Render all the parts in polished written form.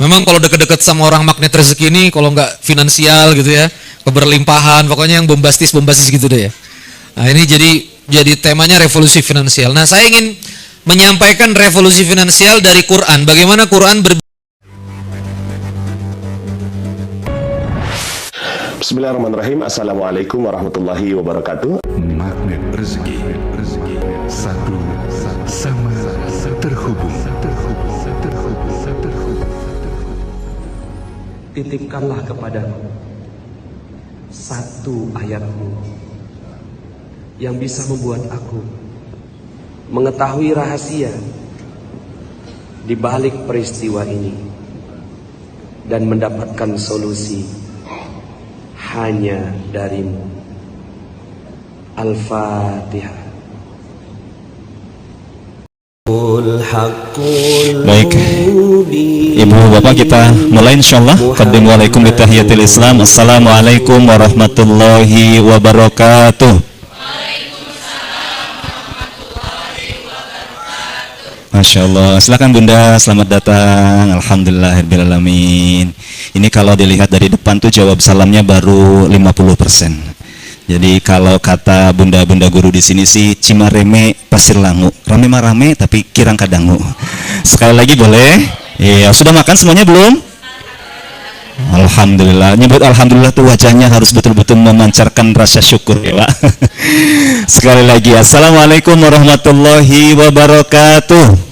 Memang kalau deket-deket sama orang magnet rezeki ini, kalau nggak finansial gitu ya, keberlimpahan, pokoknya yang bombastis gitu deh ya. Nah ini jadi temanya revolusi finansial. Nah saya ingin menyampaikan revolusi finansial dari Quran. Bagaimana Quran Bismillahirrahmanirrahim. Assalamualaikum warahmatullahi wabarakatuh. Magnet rezeki, satu sama terhubung. Titipkanlah kepadaku satu ayatmu yang bisa membuat aku mengetahui rahasia di balik peristiwa ini dan mendapatkan solusi hanya darimu. Al-Fatihah. Baik, Ibu Bapak, kita mulai insyaallah. Qaddimulaikum bitahiyatil Islam. Assalamualaikum warahmatullahi wabarakatuh. Masya Allah, silakan Bunda, selamat datang. Alhamdulillahirrahmanirrahim. Ini kalau dilihat dari depan tuh jawab salamnya baru 50%. Jadi kalau kata bunda-bunda guru di sini sih Cimareme Pasir Langu, rame mah rame tapi kirang kadangu. Sekali lagi boleh? Iya, sudah makan semuanya belum? Alhamdulillah. Nyebut alhamdulillah tuh wajahnya harus betul-betul memancarkan rasa syukur ya Pak. Sekali lagi, assalamualaikum warahmatullahi wabarakatuh.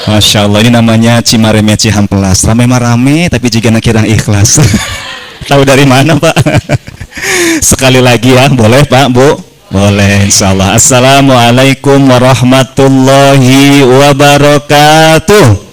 Masya Allah, ini namanya Cimareme Cihampelas. Rame mah rame, tapi jika nak kirang ikhlas. Tahu dari mana Pak? Sekali lagi ya, boleh Pak, Bu? Boleh, insya Allah. Assalamualaikum warahmatullahi wabarakatuh.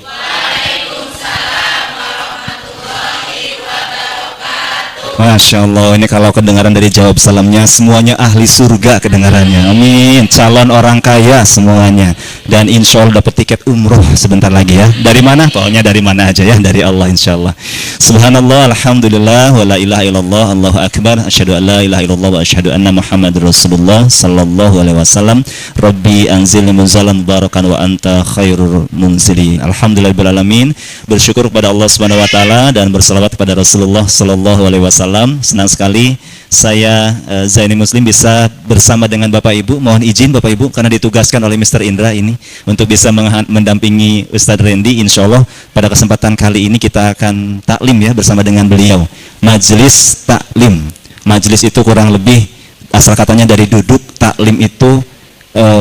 Masya Allah, ini kalau kedengaran dari jawab salamnya semuanya ahli surga kedengarannya. Amin. Calon orang kaya semuanya. Dan insya Allah dapat tiket umroh sebentar lagi ya. Dari mana? Pokoknya dari mana aja ya, dari Allah insya Allah. Subhanallah, alhamdulillah, wa la ilaha illallah, Allahu akbar, asyhadu an la ilaha illallah wa asyhadu anna Muhammadur Rasulullah sallallahu alaihi wasallam. Rabbi anzilni munzalan mubarakan wa anta khairul munzili. Alhamdulillahirabbil alamin. Bersyukur kepada Allah Subhanahu wa taala dan berselawat kepada Rasulullah sallallahu alaihi wasallam. Senang sekali saya Zaini Muslim bisa bersama dengan Bapak Ibu. Mohon izin Bapak Ibu karena ditugaskan oleh Mr. Indra ini untuk bisa mendampingi Ustadz Randy. Insya Allah pada kesempatan kali ini kita akan taklim ya bersama dengan beliau. Majelis taklim. Majelis itu kurang lebih asal katanya dari duduk, taklim itu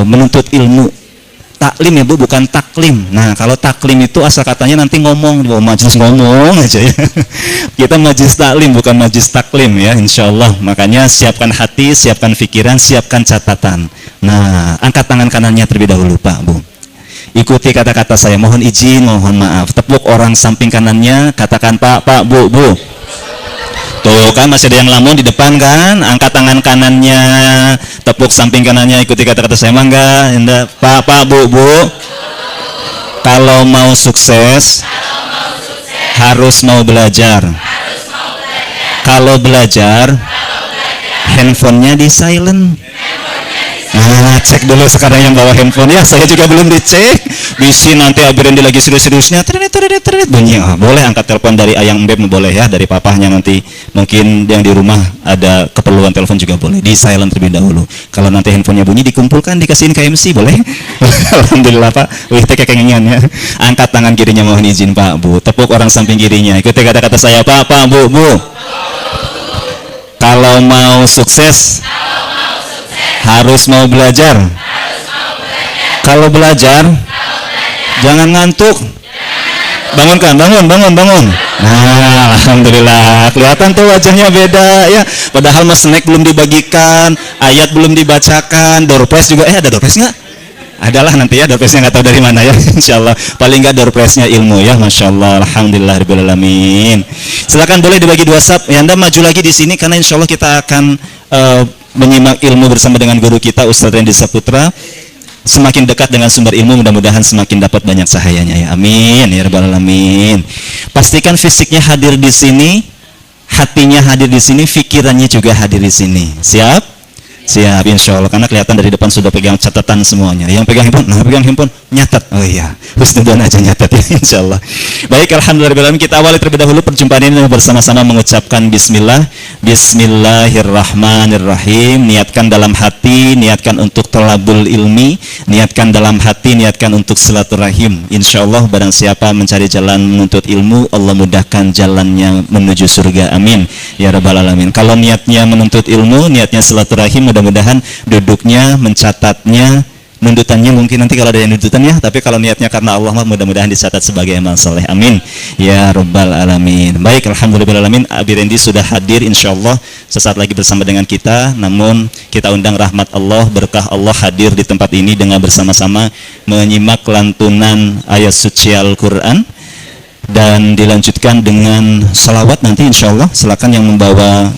menuntut ilmu. Taklim ya Bu, bukan taklim. Nah kalau taklim itu asal katanya nanti ngomong, majelis ngomong aja ya. Kita majelis taklim bukan majelis taklim ya, insya Allah. Makanya siapkan hati, siapkan pikiran, siapkan catatan. Nah angkat tangan kanannya terlebih dahulu Pak Bu. Ikuti kata-kata saya, mohon izin, mohon maaf. Tepuk orang samping kanannya, katakan Pak, Bu. Tuh kan masih ada yang lamun di depan kan, angkat tangan kanannya, tepuk samping kanannya, ikuti kata-kata saya. Mangga, Pak, Bu. Kalau mau sukses, harus mau belajar. Kalau belajar, handphonenya di silent. Nah, cek dulu sekarang yang bawa handphone ya, saya juga belum dicek. Bisi nanti Abirendi lagi serius-seriusnya, bunyi. Boleh angkat telepon dari Ayang Mbep, boleh ya, dari papahnya nanti. Mungkin yang di rumah ada keperluan telepon juga boleh. Di silent terlebih dahulu. Kalau nanti handphonenya bunyi dikumpulkan, dikasihin ke MC, boleh? Alhamdulillah Pak. Wih, kayak kengengan ya. Angkat tangan kirinya, mohon izin Pak, Bu. Tepuk orang samping kirinya. Ikuti kata-kata saya, Pak, Bu. Kalau mau sukses, harus mau belajar. Kalau belajar, jangan ngantuk. Bangun. Nah, alhamdulillah, kelihatan tuh wajahnya beda ya. Padahal mas snack belum dibagikan, ayat belum dibacakan, door prize juga. Ada door prize nggak? Adalah nanti ya, door prize-nya nggak tahu dari mana ya. Insyaallah. Paling nggak door prize-nya ilmu ya, masya Allah. Alhamdulillahirabbil alamin. Silakan boleh dibagi dua sub. Ya, Anda maju lagi di sini karena insyaallah kita akan menyimak ilmu bersama dengan guru kita Ustadz Randy Saputra. Semakin dekat dengan sumber ilmu, mudah-mudahan semakin dapat banyak cahayanya ya. Amin ya rabbal alamin. Pastikan fisiknya hadir di sini, hatinya hadir di sini, pikirannya juga hadir di sini. Siap? Siap, insya Allah. Karena kelihatan dari depan sudah pegang catatan semuanya. Yang pegang handphone, pegang handphone, nyatat. Oh iya, husnudzon aja nyatat ya, insya Allah. Baik, alhamdulillah. Kita awali terlebih dahulu perjumpaan ini bersama-sama mengucapkan Bismillah. Bismillahirrahmanirrahim. Niatkan dalam hati, niatkan untuk thalabul ilmi, niatkan dalam hati, niatkan untuk silaturahim. Insya Allah, barang siapa mencari jalan menuntut ilmu, Allah mudahkan jalannya menuju surga. Amin ya rabbal alamin. Kalau niatnya menuntut ilmu, niatnya silaturahim, mudah-mudahan duduknya, mencatatnya, nundutannya mungkin nanti kalau ada yang nundutannya, tapi kalau niatnya karena Allah, mudah-mudahan dicatat sebagai amal soleh. Amin ya rabbal alamin. Baik, alhamdulillah alamin. Abi Rendi sudah hadir insyaallah sesaat lagi bersama dengan kita. Namun kita undang rahmat Allah, berkah Allah hadir di tempat ini dengan bersama-sama menyimak lantunan ayat suci Al-Quran dan dilanjutkan dengan salawat nanti insyaallah. Silakan yang membawa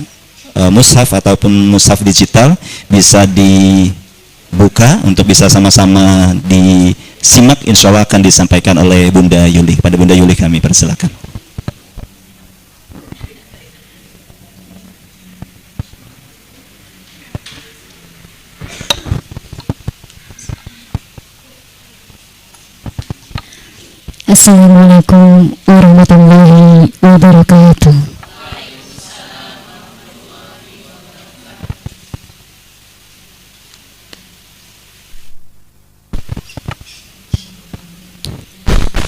mushaf ataupun mushaf digital bisa dibuka untuk bisa sama-sama disimak. Insya Allah akan disampaikan oleh Bunda Yuli. Pada Bunda Yuli kami persilakan. Assalamualaikum warahmatullahi wabarakatuh.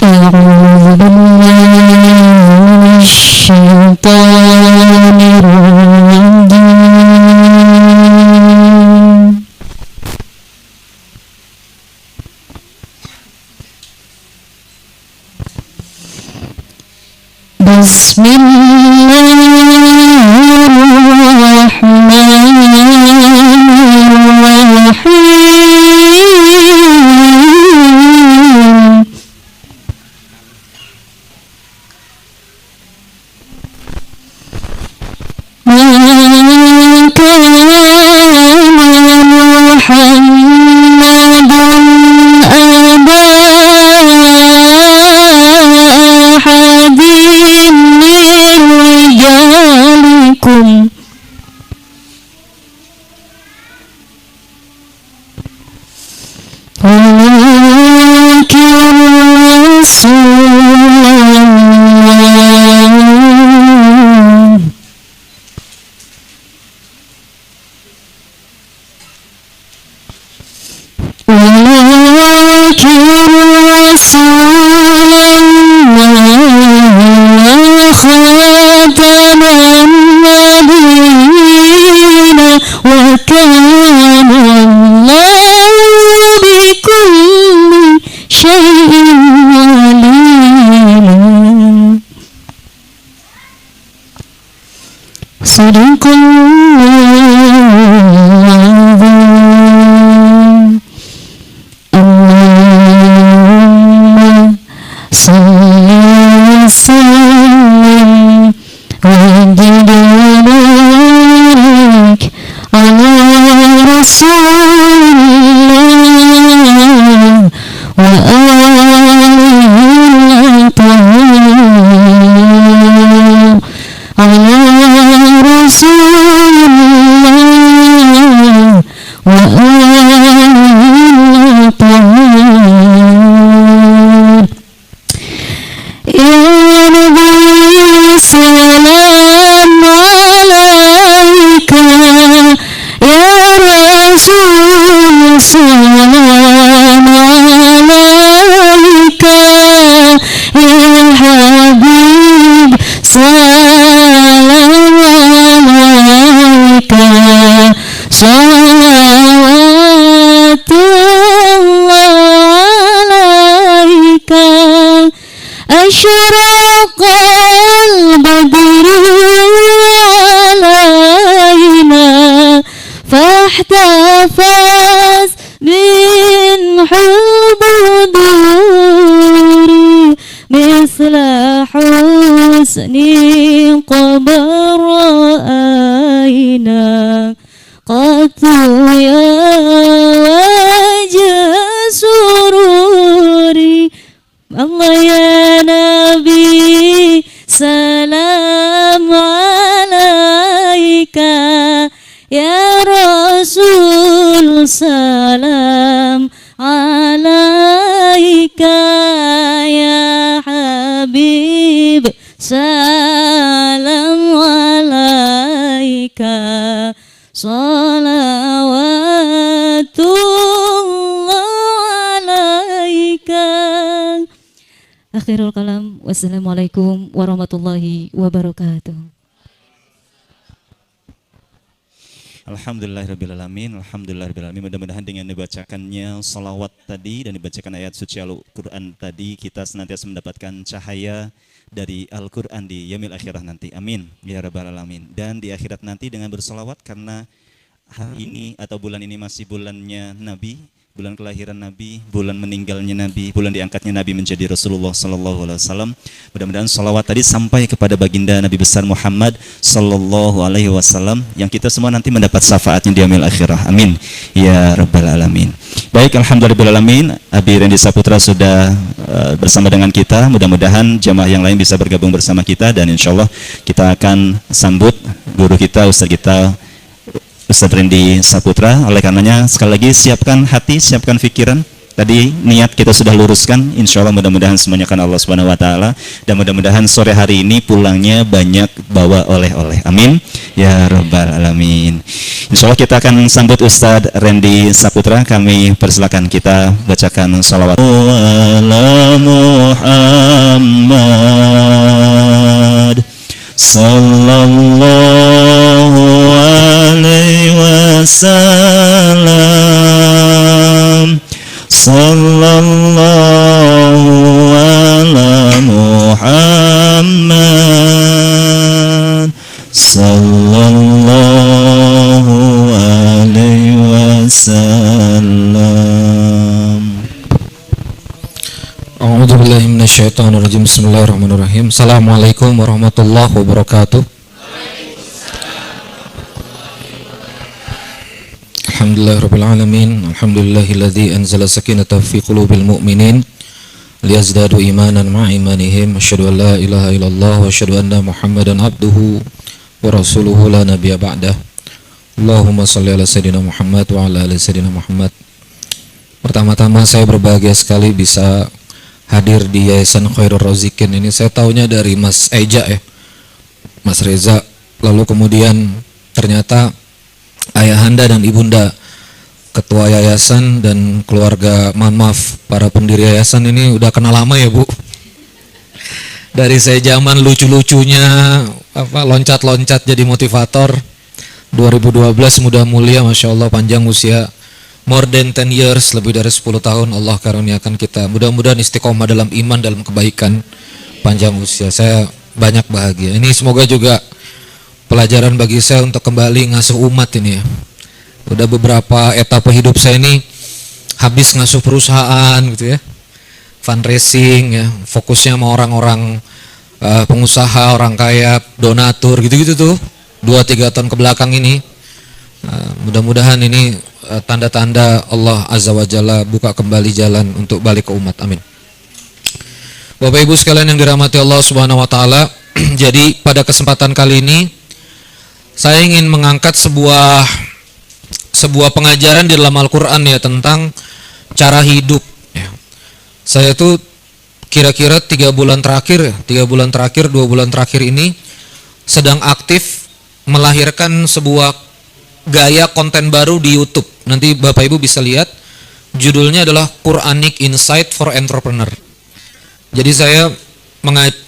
أعوذ بالله من الشيطان الرجيم. بسم الله الرحمن الرحيم. ما كان محمد أبا أحد من رجالكم ولكن رسول الله خاتم النبيين وكان الله بكل شيء عليما. صدق الله. اللهم صل وسلم وبارك على رسول الله وآله الطاهرين على رسول الله وآله الطاهرين. يا نبي سلام عليك، يا رسول سلام عليك، يا حبيب سلام عليك، صلوات الله عليك. أشرق البدر علينا فاحتفظ من البدور مثل حسن قمر رأينا قط يا وجه سروري. Allah ya Nabi salam alaika, ya Rasul ya Habib, salam alaika, salawatullah alaika. Akhirul kalam, wassalamualaikum warahmatullahi wabarakatuh. Alhamdulillahirrabbilalamin. Mudah-mudahan dengan dibacakannya salawat tadi dan dibacakan ayat suci Al-Quran tadi, kita senantiasa mendapatkan cahaya dari Al-Quran di yaumil akhirah nanti. Amin ya rabbal alamin. Dan di akhirat nanti dengan bersalawat, karena hari ini atau bulan ini masih bulannya Nabi, bulan kelahiran Nabi, bulan meninggalnya Nabi, bulan diangkatnya Nabi menjadi Rasulullah Sallallahu Alaihi Wasallam. Mudah-mudahan salawat tadi sampai kepada baginda Nabi besar Muhammad Sallallahu Alaihi Wasallam, yang kita semua nanti mendapat syafaatnya di yaumil akhirah. Amin ya rabbal alamin. Baik, alhamdulillahirrahmanirrahim. Abi Randy Saputra sudah bersama dengan kita. Mudah-mudahan jamaah yang lain bisa bergabung bersama kita, dan insya Allah kita akan sambut guru kita, Ustaz kita, Ustaz Randy Saputra. Oleh karenanya sekali lagi siapkan hati, siapkan pikiran. Tadi niat kita sudah luruskan. Insya Allah mudah-mudahan semuanya kan Allah Subhanahu Wa Taala. Dan mudah-mudahan sore hari ini pulangnya banyak bawa oleh-oleh. Amin ya rabbal alamin. Insya Allah kita akan sambut Ustaz Randy Saputra. Kami persilakan kita bacakan salawat ala Muhammad sallallahu alaihi wasallam, sallallahu ala Muhammad sallallahu alaihi wasallam. A'udzu billahi minasyaitonir rajim. Bismillahirrahmanirrahim. Assalamualaikum warahmatullahi wabarakatuh. Alhamdulillahirabbil alamin. Alhamdulillahilladzi anzala sakinata fi qulubil mu'minin liyazdadu imanan ma'a imanihim. Asyhadu an la ilaha illallah wa asyhadu anna Muhammadan abduhu wa rasuluhu la nabiyya ba'dah. Allahumma shalli ala sayyidina Muhammad wa ala ali sayyidina Muhammad. Pertama-tama saya berbahagia sekali bisa hadir di Yayasan Khairul Razikin ini. Saya taunya dari Mas Eja ya, Mas Reza. Lalu kemudian ternyata ayahanda dan ibunda ketua yayasan dan keluarga, mohon maaf, para pendiri yayasan ini udah kenal lama ya Bu. Dari saya zaman lucu-lucunya loncat-loncat jadi motivator. 2012 muda mulia, Masya Allah, panjang usia, more than 10 years, lebih dari 10 tahun Allah karuniakan kita. Mudah-mudahan istiqomah dalam iman, dalam kebaikan, panjang usia. Saya banyak bahagia. Ini semoga juga pelajaran bagi saya untuk kembali ngasuh umat ini ya. Udah beberapa etapa hidup saya ini habis ngasuh perusahaan gitu ya, fundraising ya, fokusnya sama orang-orang pengusaha, orang kaya, donatur gitu-gitu tuh 2-3 tahun kebelakang ini. Mudah-mudahan ini tanda-tanda Allah Azza wa Jalla buka kembali jalan untuk balik ke umat. Amin. Bapak Ibu sekalian yang dirahmati Allah Subhanahu wa taala, jadi pada kesempatan kali ini saya ingin mengangkat sebuah pengajaran di dalam Al-Qur'an ya, tentang cara hidup ya. Saya tuh kira-kira 2 bulan terakhir ini sedang aktif melahirkan sebuah gaya konten baru di YouTube. Nanti Bapak Ibu bisa lihat, judulnya adalah Quranic Insight for Entrepreneur. Jadi saya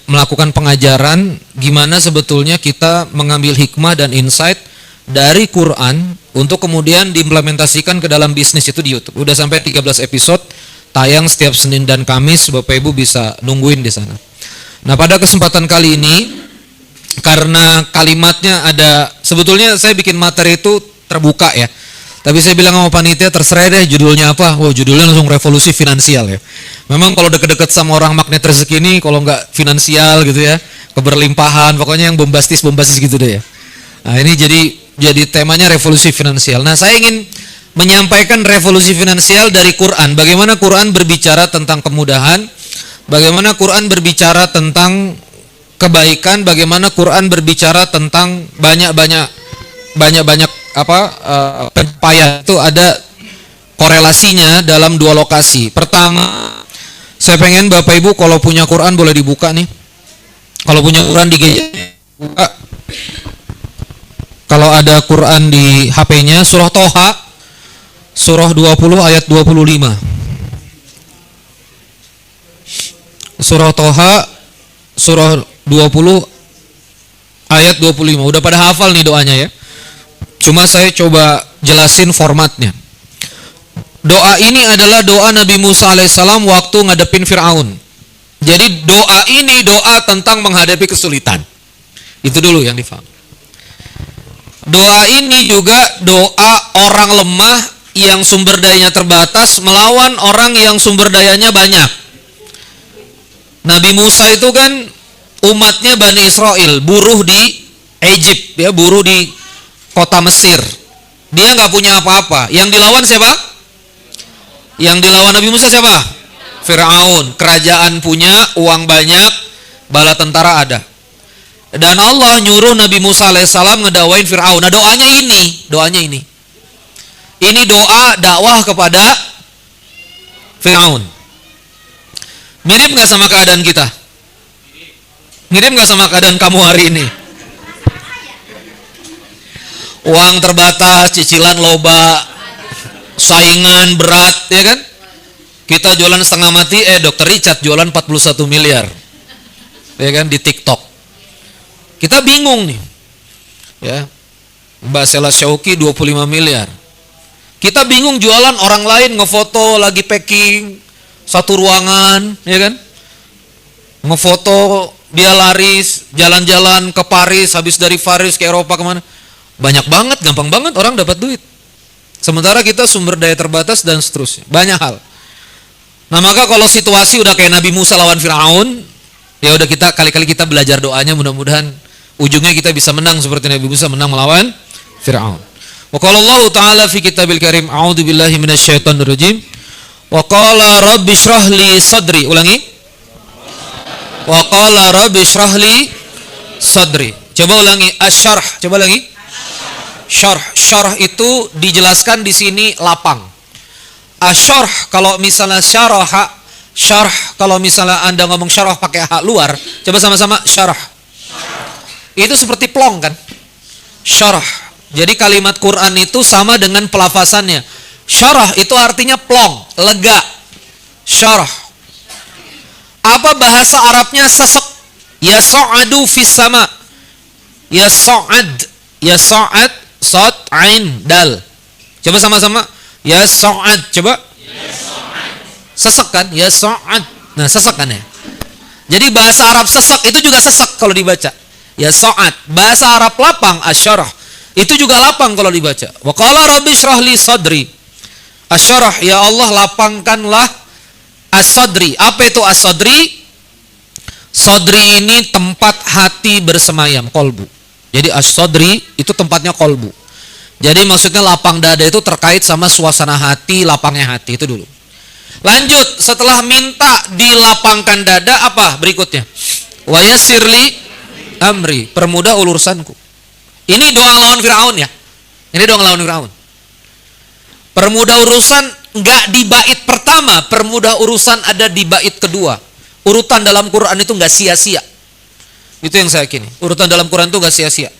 melakukan pengajaran gimana sebetulnya kita mengambil hikmah dan insight dari Quran untuk kemudian diimplementasikan ke dalam bisnis itu di YouTube. Udah sampai 13 episode, tayang setiap Senin dan Kamis, Bapak Ibu bisa nungguin di sana. Nah, pada kesempatan kali ini, karena kalimatnya ada, sebetulnya saya bikin materi itu terbuka ya, tapi saya bilang sama panitia, terserah deh judulnya apa. Wow, judulnya langsung revolusi finansial ya. Memang kalau deket-deket sama orang magnet rezeki ini, kalau nggak finansial gitu ya, keberlimpahan, pokoknya yang bombastis gitu deh ya. Nah, ini jadi temanya revolusi finansial. Nah, saya ingin menyampaikan revolusi finansial dari Quran. Bagaimana Quran berbicara tentang kemudahan, bagaimana Quran berbicara tentang kebaikan, bagaimana Quran berbicara tentang banyak pencapaian. Itu ada korelasinya dalam 2 lokasi. Pertama, Saya pengen Bapak Ibu kalau punya Quran boleh dibuka nih. Kalau punya Quran di gadget buka. Kalau ada Quran di HP-nya, surah Toha, surah 20 ayat 25. Surah Toha, surah 20 ayat 25. Udah pada hafal nih doanya ya. Cuma saya coba jelasin formatnya. Doa ini adalah doa Nabi Musa alaihissalam waktu ngadepin Fir'aun. Jadi doa ini doa tentang menghadapi kesulitan. Itu dulu yang difaham. Doa ini juga doa orang lemah yang sumber dayanya terbatas melawan orang yang sumber dayanya banyak. Nabi Musa itu kan umatnya Bani Israel, buruh di Egypt, ya, buruh di kota Mesir. Dia nggak punya apa-apa. Yang dilawan siapa? Yang dilawan Nabi Musa siapa? Fir'aun. Kerajaan punya, uang banyak, bala tentara ada. Dan Allah nyuruh Nabi Musa alaihissalam ngedawain Fir'aun. Nah doanya ini. Ini doa dakwah kepada Fir'aun. Mirip gak sama keadaan kita? Mirip gak sama keadaan kamu hari ini? Uang terbatas, cicilan loba, saingan berat, ya kan? Kita jualan setengah mati, Dr. Richard jualan 41 miliar. Ya kan, di TikTok. Kita bingung nih. Ya. Mbak Sela Syauki 25 miliar. Kita bingung jualan, orang lain ngefoto lagi packing satu ruangan, ya kan? Ngefoto dia laris, jalan-jalan ke Paris, habis dari Paris ke Eropa kemana? Banyak banget, gampang banget orang dapat duit. Sementara kita sumber daya terbatas dan seterusnya. Banyak hal. Nah maka kalau situasi udah kayak Nabi Musa lawan Fir'aun, ya udah kita kali-kali kita belajar doanya, mudah-mudahan ujungnya kita bisa menang seperti Nabi Musa menang melawan Fir'aun. Wa qala Allah Ta'ala fi kitabil karim, a'udzu billahi minasyaitonir rajim. Wa qala rabbi shrah li sadri. Ulangi. Wa qala rabbi shrah li sadri. Coba ulangi, asyarh. Coba ulangi. Syarh. Syarh itu dijelaskan di sini lapang. Asyarh kalau misalnya syaraha, syarh kalau misalnya Anda ngomong syarah pakai hak luar, coba sama-sama syarah. Itu seperti plong kan? Syarah. Jadi kalimat Quran itu sama dengan pelafasannya. Syarah itu artinya plong, lega. Syarah. Apa bahasa Arabnya sesek? Ya sa'adu fis sama. Ya sa'ad. Ya sa'ad, sad, ain, dal. Coba sama-sama. Ya sa'ad. Coba. Sesek kan? Ya sa'ad. Nah sesek kan ya? Jadi bahasa Arab sesek itu juga sesek kalau dibaca. Ya sa'ad. Bahasa Arab lapang, asyarah. Itu juga lapang kalau dibaca. Wa qala rabbi shrah li sadri. Asyarah, ya Allah lapangkanlah as-sadri. Apa itu as-sadri? Sadri ini tempat hati bersemayam, kolbu. Jadi as-sadri itu tempatnya kolbu. Jadi maksudnya lapang dada itu terkait sama suasana hati, lapangnya hati. Itu dulu. Lanjut, setelah minta dilapangkan dada, apa berikutnya? Wa yassir li amri, permudah urusanku. Ini doa lawan Fir'aun ya. Ini doa lawan Fir'aun. Permudah urusan enggak di bait pertama, permudah urusan ada di bait kedua. Urutan dalam Quran itu enggak sia-sia. Itu yang saya yakini. Urutan dalam Quran itu enggak sia-sia.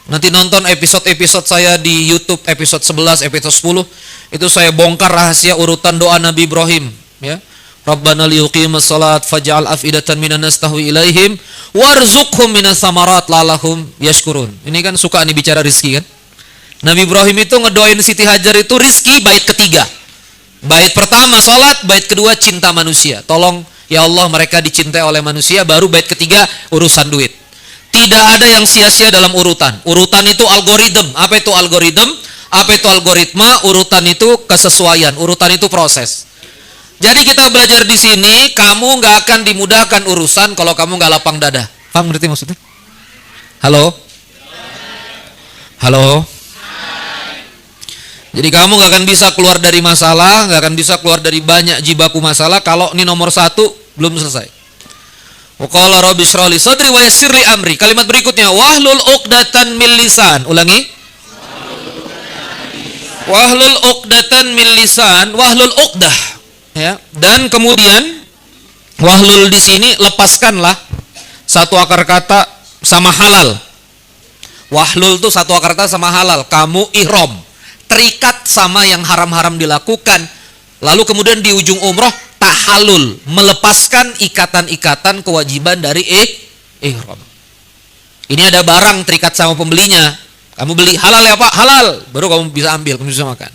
Nanti nonton episode-episode saya di YouTube, episode 11, episode 10, itu saya bongkar rahasia urutan doa Nabi Ibrahim, ya. Rabbana liyuqimus shalat faj'al afidatan minan nas tahwi ilaihim warzuqhum minas samarat la'allahum yashkurun. Ini kan suka nih bicara rizki kan. Nabi Ibrahim itu ngedoain Siti Hajar itu rizki bait ketiga. Bait pertama salat, bait kedua cinta manusia. Tolong ya Allah mereka dicintai oleh manusia, baru bait ketiga urusan duit. Tidak ada yang sia-sia dalam urutan. Urutan itu algoritma. Apa itu algoritma? Apa itu algoritma? Urutan itu kesesuaian. Urutan itu proses. Jadi kita belajar di sini, kamu nggak akan dimudahkan urusan kalau kamu nggak lapang dada. Paham ngerti maksudnya? Halo? Halo? Jadi kamu nggak akan bisa keluar dari masalah, nggak akan bisa keluar dari banyak jibaku masalah kalau ini nomor satu belum selesai. Wa qala rabbi shrah li sadri wa yassir li amri. Kalimat berikutnya, wahlul 'uqdatan min lisan. Ulangi. Wahlul 'uqdatan min lisan. Wahlul 'uqdah. Ya, dan kemudian wahlul di sini lepaskanlah satu akar kata sama halal. Wahlul tuh satu akar kata sama halal. Kamu ihram, terikat sama yang haram-haram dilakukan. Lalu kemudian di ujung umroh tahallul, melepaskan ikatan-ikatan kewajiban dari ihram. Ini ada barang terikat sama pembelinya. Kamu beli halal ya Pak, halal. Baru kamu bisa ambil, kamu bisa makan.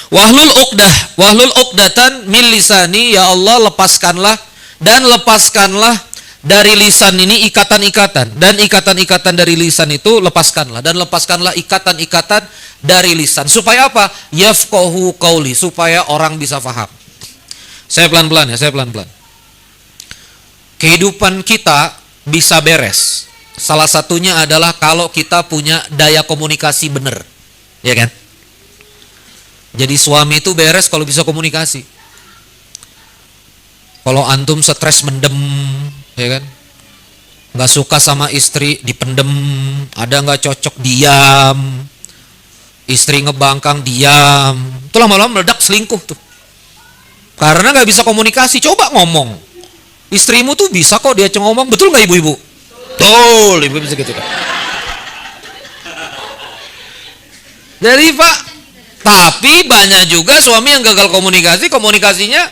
Wahlul uqdatan min lisani, ya Allah lepaskanlah dan lepaskanlah dari lisan ini ikatan-ikatan, dan ikatan-ikatan dari lisan itu lepaskanlah, dan lepaskanlah ikatan-ikatan dari lisan. Supaya apa? Yafqahu qauli, supaya orang bisa faham. Saya pelan-pelan ya, saya pelan-pelan. Kehidupan kita bisa beres. Salah satunya adalah kalau kita punya daya komunikasi benar. Ya kan? Jadi suami itu beres kalau bisa komunikasi. Kalau antum stres mendem, ya kan? Nggak suka sama istri, dipendem. Ada nggak cocok, diam. Istri ngebangkang, diam. Itu lama-lama meledak, selingkuh tuh. Karena nggak bisa komunikasi. Coba ngomong. Istrimu tuh bisa kok dia ngomong. Betul nggak ibu-ibu? Betul, ibu bisa gitu kan. Jadi Pak, tapi banyak juga suami yang gagal komunikasi, komunikasinya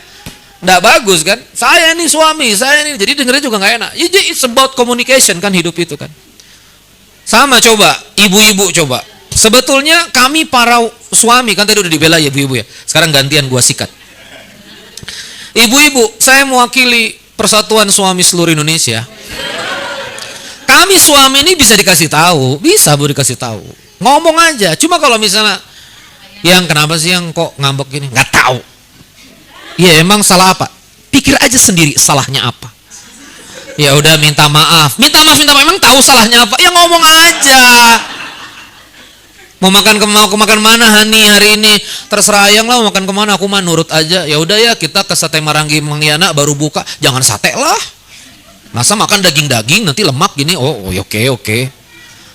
nggak bagus kan. Saya nih suami, saya nih, jadi dengernya juga nggak enak. It's about communication kan, hidup itu kan. Sama coba, ibu-ibu coba. Sebetulnya kami para suami, kan tadi udah dibela ya ibu-ibu ya. Sekarang gantian gua sikat. Ibu-ibu, saya mewakili Persatuan Suami Seluruh Indonesia. Kami suami ini bisa dikasih tahu, bisa Bu dikasih tahu. Ngomong aja. Cuma kalau misalnya yang kenapa sih yang kok ngambek gini? Nggak tahu. Ya emang salah apa? Pikir aja sendiri salahnya apa. Ya udah minta maaf. Minta maaf emang tahu salahnya apa? Ya ngomong aja. Mau makan mana Hani hari ini? Terserah yang lah mau makan kemana, aku mah nurut aja. Ya udah ya kita ke Sate Marangi Mangyana baru buka. Jangan sate lah. Masa makan daging-daging nanti lemak gini. Oh oke.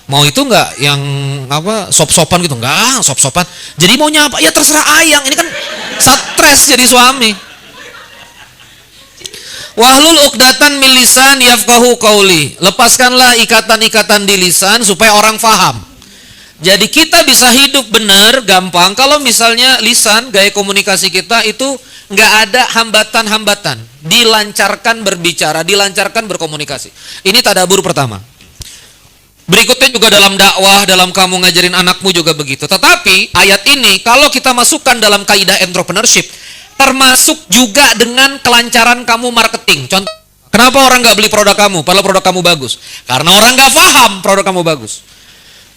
Mau itu enggak yang apa sop-sopan gitu? Enggak, sop-sopan. Jadi maunya apa? Ya terserah ayang. Ini kan stres jadi suami. Wahlul uqdatan min lisan yafqahu qauli. Lepaskanlah ikatan-ikatan di lisan supaya orang faham. Jadi kita bisa hidup benar, gampang kalau misalnya lisan, gaya komunikasi kita itu nggak ada hambatan-hambatan. Dilancarkan berbicara, dilancarkan berkomunikasi. Ini tadabur pertama. Berikutnya juga dalam dakwah, dalam kamu ngajarin anakmu juga begitu. Tetapi ayat ini kalau kita masukkan dalam kaidah entrepreneurship, termasuk juga dengan kelancaran kamu marketing. Contoh, kenapa orang nggak beli produk kamu padahal produk kamu bagus? Karena orang nggak paham produk kamu bagus.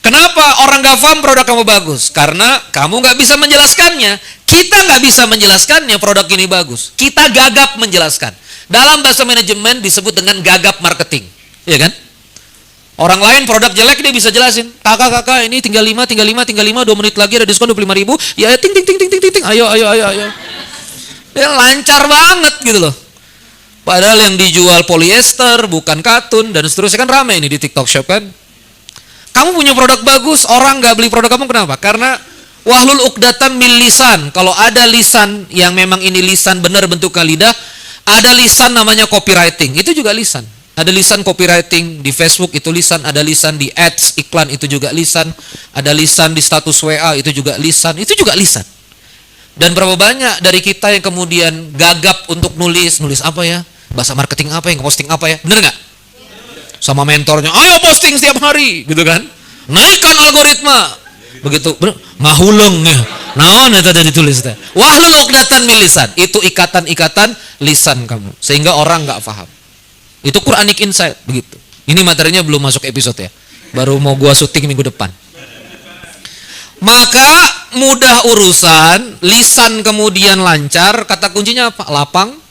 Kenapa orang nggak paham produk kamu bagus? Karena kamu nggak bisa menjelaskannya. Kita nggak bisa menjelaskannya produk ini bagus. Kita gagap menjelaskan. Dalam bahasa manajemen disebut dengan gagap marketing, ya kan? Orang lain produk jelek dia bisa jelasin. Kakak ini tinggal 5, 2 menit lagi ada diskon 25.000. Ya ting. Ayo. Ya lancar banget gitu loh. Padahal yang dijual polyester, bukan katun dan seterusnya kan ramai ini di TikTok Shop kan. Kamu punya produk bagus, orang nggak beli produk kamu kenapa? Karena wahlul uqdatan min lisan. Kalau ada lisan yang memang ini lisan benar bentuknya lidah, ada lisan namanya copywriting. Itu juga lisan. Ada lisan copywriting di Facebook itu lisan, ada lisan di ads iklan itu juga lisan, ada lisan di status WA itu juga lisan, Dan berapa banyak dari kita yang kemudian gagap untuk nulis apa ya? Bahasa marketing apa ya? Posting apa ya? Bener nggak? Sama mentornya, ayo posting setiap hari, gitu kan? Naikkan algoritma, begitu, ngahuleng ya. Naon itu tadi ditulis teh. Wahlul uqdatan min lisan, itu ikatan-ikatan lisan kamu, sehingga orang nggak paham. Itu Quranic Insight, begitu. Ini materinya belum masuk episode ya, baru mau gua syuting minggu depan. Maka mudah urusan, lisan kemudian lancar, kata kuncinya apa? Lapang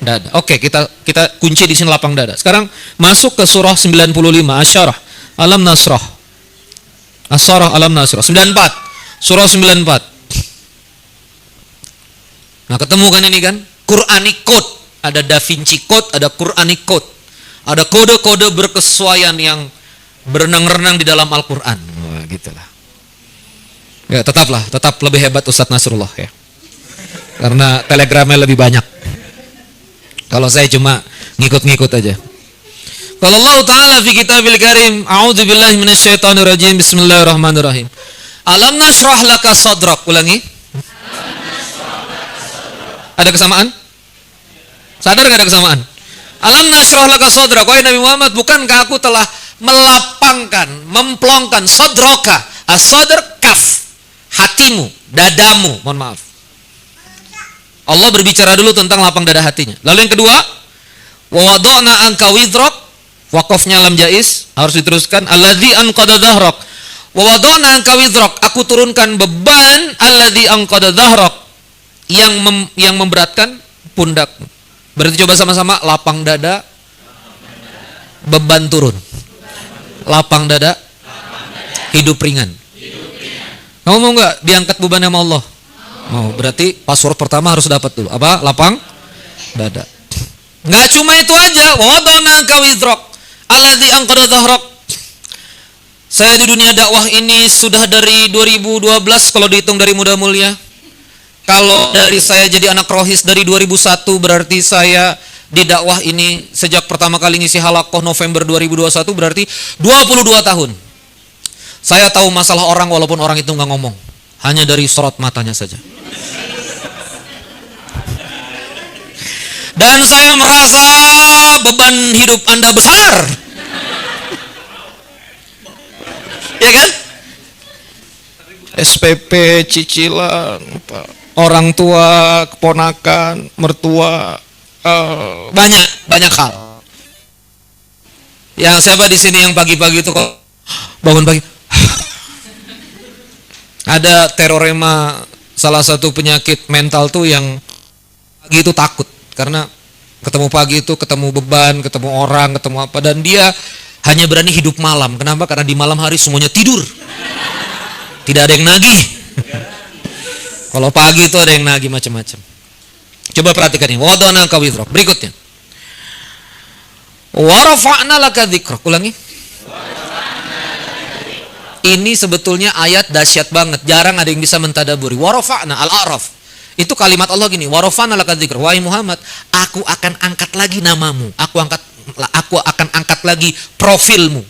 dada. Oke, kita kunci di sini lapang dada. Sekarang masuk ke surah 95, Asy-Syarah Alam Nasrah. Asy-Syarah Alam Nasrah 94. Surah 94. Nah, ketemu kan ini kan? Quranic Code. Ada Da Vinci Code, ada Quranic Code. Ada kode-kode berkesesuaian yang berenang-renang di dalam Al-Qur'an. Wah, gitulah. Ya, tetap lebih hebat Ustadz Nasrullah ya. karena telegramnya lebih banyak. Kalau saya cuma ngikut-ngikut aja. Kalau Allah Ta'ala fi kitabil karim, a'udzubillahi minasyaitonirrajim, bismillahirrahmanirrahim. Alam nashrah laka sadrak. Ulangi. Ada kesamaan? Sadar gak ada kesamaan? Alam nashrah laka sadrak. Wahai Nabi Muhammad, bukankah aku telah melapangkan, memplongkan sadraka, as-sadr kaf, hatimu, dadamu, mohon maaf. Allah berbicara dulu tentang lapang dada hatinya. Lalu yang kedua, wa wada'na anka wizrak, waqafnya lam jaiz, harus diteruskan, alladzi anqadha dhahrak. Wa wada'na anka wizrak, aku turunkan beban alladzi anqadha dhahrak, yang memberatkan pundakmu. Berarti coba sama-sama, lapang dada, beban turun. Lapang dada, hidup ringan. Kamu mau nggak diangkat bebannya sama Allah? Mau. Berarti password pertama harus dapat dulu. Apa? Lapang dada. Nggak cuma itu aja. Wa wada'na anka wizrak alladzi anqadha dhahrak. Saya di dunia dakwah ini sudah dari 2012 kalau dihitung dari Muda Mulia. Kalau dari saya jadi anak rohis dari 2001, berarti saya di dakwah ini sejak pertama kali ngisi halakoh November 2021, berarti 22 tahun. Saya tahu masalah orang walaupun orang itu nggak ngomong, hanya dari sorot matanya saja. Dan saya merasa beban hidup Anda besar. Ya kan? SPP, cicilan, orang tua, keponakan, mertua, banyak hal. Yang siapa di sini yang pagi-pagi itu kok bangun pagi? Ada terorema, salah satu penyakit mental tuh yang pagi itu takut karena ketemu pagi itu ketemu beban, ketemu orang, ketemu apa, dan dia hanya berani hidup malam. Kenapa? Karena di malam hari semuanya tidur, tidak ada yang nagih. Kalau pagi itu ada yang nagih macam-macam. Coba perhatikan ini. Wada'na anka wizrak. Berikutnya. Wa rafa'na laka dzikrak. Ulangi. Ini sebetulnya ayat dahsyat banget. Jarang ada yang bisa mentadaburi. Wa rafa'na al-a'raf. Itu kalimat Allah gini. Wa rafa'na laka dzikrak. Wahai Muhammad, aku akan angkat lagi namamu. Aku akan angkat lagi profilmu.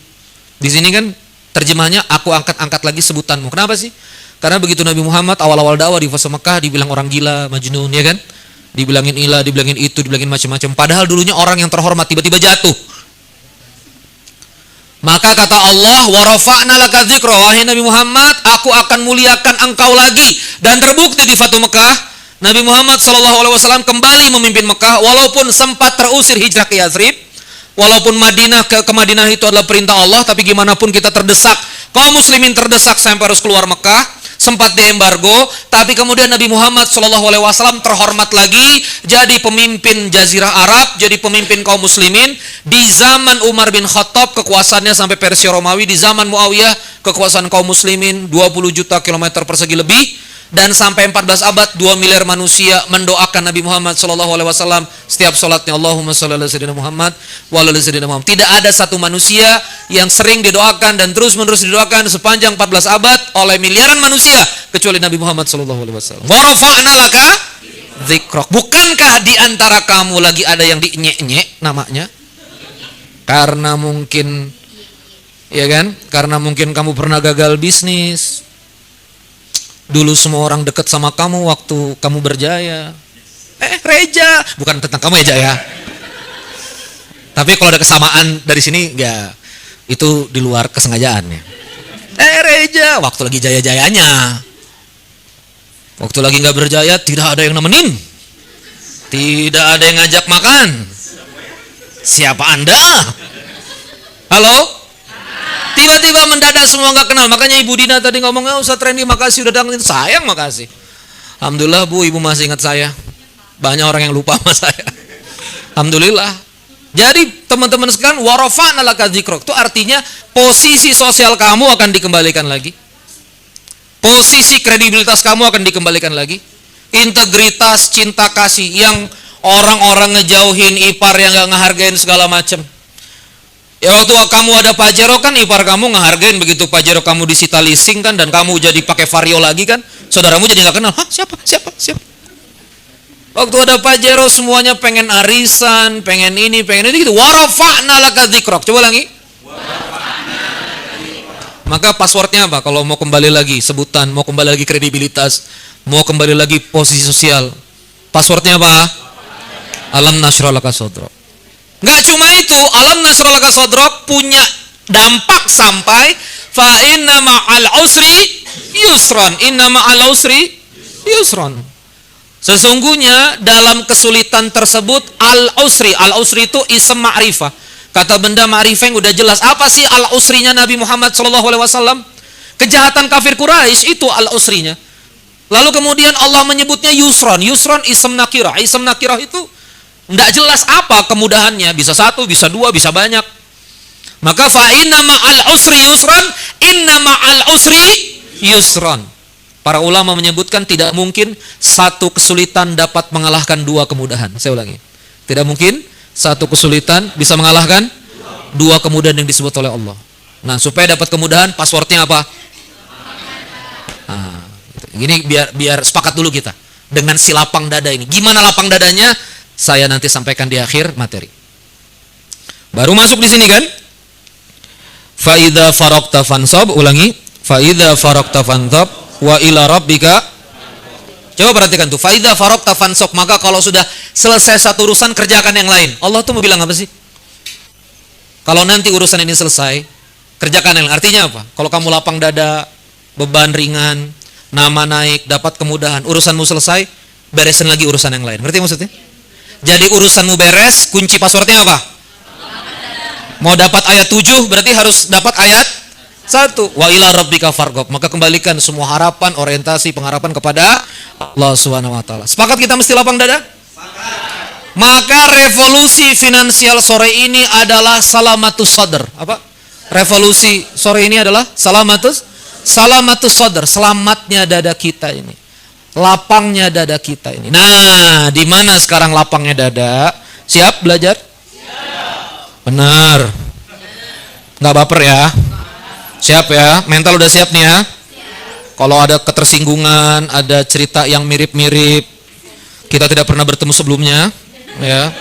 Di sini kan terjemahnya aku angkat lagi sebutanmu. Kenapa sih? Karena begitu Nabi Muhammad awal-awal dakwah di fase Mekah dibilang orang gila, majnun, ya kan? Dibilangin ilah, dibilangin itu, dibilangin macam-macam. Padahal dulunya orang yang terhormat tiba-tiba jatuh. Maka kata Allah, wa rafa'na laka dzikra, wahai Nabi Muhammad, aku akan muliakan engkau lagi. Dan terbukti di Fatu Mekah, Nabi Muhammad SAW kembali memimpin Mekah walaupun sempat terusir hijrah ke Yathrib. Walaupun ke Madinah itu adalah perintah Allah, tapi gimana pun kita terdesak, kaum muslimin terdesak sampai harus keluar Mekah, sempat diembargo, tapi kemudian Nabi Muhammad SAW terhormat lagi, jadi pemimpin Jazirah Arab, jadi pemimpin kaum muslimin. Di zaman Umar bin Khattab kekuasaannya sampai Persia Romawi, di zaman Muawiyah kekuasaan kaum muslimin 20 juta kilometer persegi lebih. Dan sampai 14 abad 2 miliar manusia mendoakan Nabi Muhammad SAW setiap sholatnya, Allahumma sholli ala sayyidina Muhammad wa ala sayyidina Muhammad. Tidak ada satu manusia yang sering didoakan dan terus-menerus didoakan sepanjang 14 abad oleh miliaran manusia kecuali Nabi Muhammad SAW. Wa rafa'na laka dzikrak. Bukankah di antara kamu lagi ada yang dinyek-nyek namanya? Karena mungkin, ya kan? Karena mungkin kamu pernah gagal bisnis. Dulu semua orang dekat sama kamu waktu kamu berjaya. Reja, bukan tentang kamu ya, ya. Tapi kalau ada kesamaan dari sini, ya itu di luar kesengajaannya. Reja, waktu lagi jaya-jayanya. Waktu lagi nggak berjaya, tidak ada yang nemenin, tidak ada yang ngajak makan. Siapa Anda? Halo? Tiba-tiba mendadak semua nggak kenal. Makanya Ibu Dina tadi ngomongnya, Ustaz Randy makasih udah datang. Sayang makasih. Alhamdulillah Bu, Ibu masih ingat saya. Banyak orang yang lupa sama saya. Alhamdulillah. Jadi teman-teman sekalian, wa rafa'na laka dzikrak, itu artinya posisi sosial kamu akan dikembalikan lagi. Posisi kredibilitas kamu akan dikembalikan lagi. Integritas, cinta kasih yang orang-orang ngejauhin, ipar yang nggak ngehargain segala macam. Ya waktu kamu ada Pajero kan ipar kamu ngehargain, begitu Pajero kamu disita leasing kan dan kamu jadi pakai Vario lagi kan, saudaramu jadi nggak kenal. Hah, siapa? Waktu ada Pajero semuanya pengen arisan, pengen ini gitu. Warafa'na laka dzikrak. Coba lagi. Maka passwordnya apa? Kalau mau kembali lagi sebutan, mau kembali lagi kredibilitas, mau kembali lagi posisi sosial. Passwordnya apa? Alam nashrah laka sadrak. Enggak cuma itu, alam nashrah laka sadrak punya dampak sampai fa inna ma'al usri yusran. Inna ma'al usri yusran. Sesungguhnya dalam kesulitan tersebut al-usri itu ism ma'rifah. Kata benda ma'rifah yang udah jelas. Apa sih al-usrinya Nabi Muhammad SAW? Kejahatan kafir Quraisy itu al-usrinya. Lalu kemudian Allah menyebutnya yusron. Yusron ism nakirah. Ism nakirah itu enggak jelas apa kemudahannya. Bisa satu, bisa dua, bisa banyak. Maka fa inna ma'al usri yusron, inna ma'al usri yusron. Para ulama menyebutkan tidak mungkin satu kesulitan dapat mengalahkan dua kemudahan. Saya ulangi. Tidak mungkin satu kesulitan bisa mengalahkan dua kemudahan yang disebut oleh Allah. Nah, supaya dapat kemudahan, passwordnya apa? Nah, ini biar sepakat dulu kita dengan si lapang dada ini. Gimana lapang dadanya? Saya nanti sampaikan di akhir materi. Baru masuk di sini kan? Fa idza faraqta fansab, ulangi. Fa idza faraqta fansab wa ila rabbika. Coba perhatikan tuh, fa idza faraqta fansab, maka kalau sudah selesai satu urusan kerjakan yang lain. Allah tuh mau bilang apa sih? Kalau nanti urusan ini selesai, kerjakan yang lain. Artinya apa? Kalau kamu lapang dada, beban ringan, nama naik, dapat kemudahan, urusanmu selesai, beresin lagi urusan yang lain. Ngerti maksudnya? Jadi urusanmu beres, kunci passwordnya apa? Mau dapat ayat 7 berarti harus dapat ayat 1. Wa ila rabbika farghab. Maka kembalikan semua harapan, orientasi, pengharapan kepada Allah Subhanahu wa taala. Sepakat kita mesti lapang dada? Sepakat. Maka revolusi finansial sore ini adalah salamatus sadr. Apa? Revolusi sore ini adalah salamatus sadr, selamatnya dada kita ini. Lapangnya dada kita ini. Nah, di mana sekarang lapangnya dada? Siap belajar? Siap. Benar. Enggak baper ya? Siap ya, mental udah siap nih ya. Kalau ada ketersinggungan, ada cerita yang mirip-mirip, kita tidak pernah bertemu sebelumnya, ya.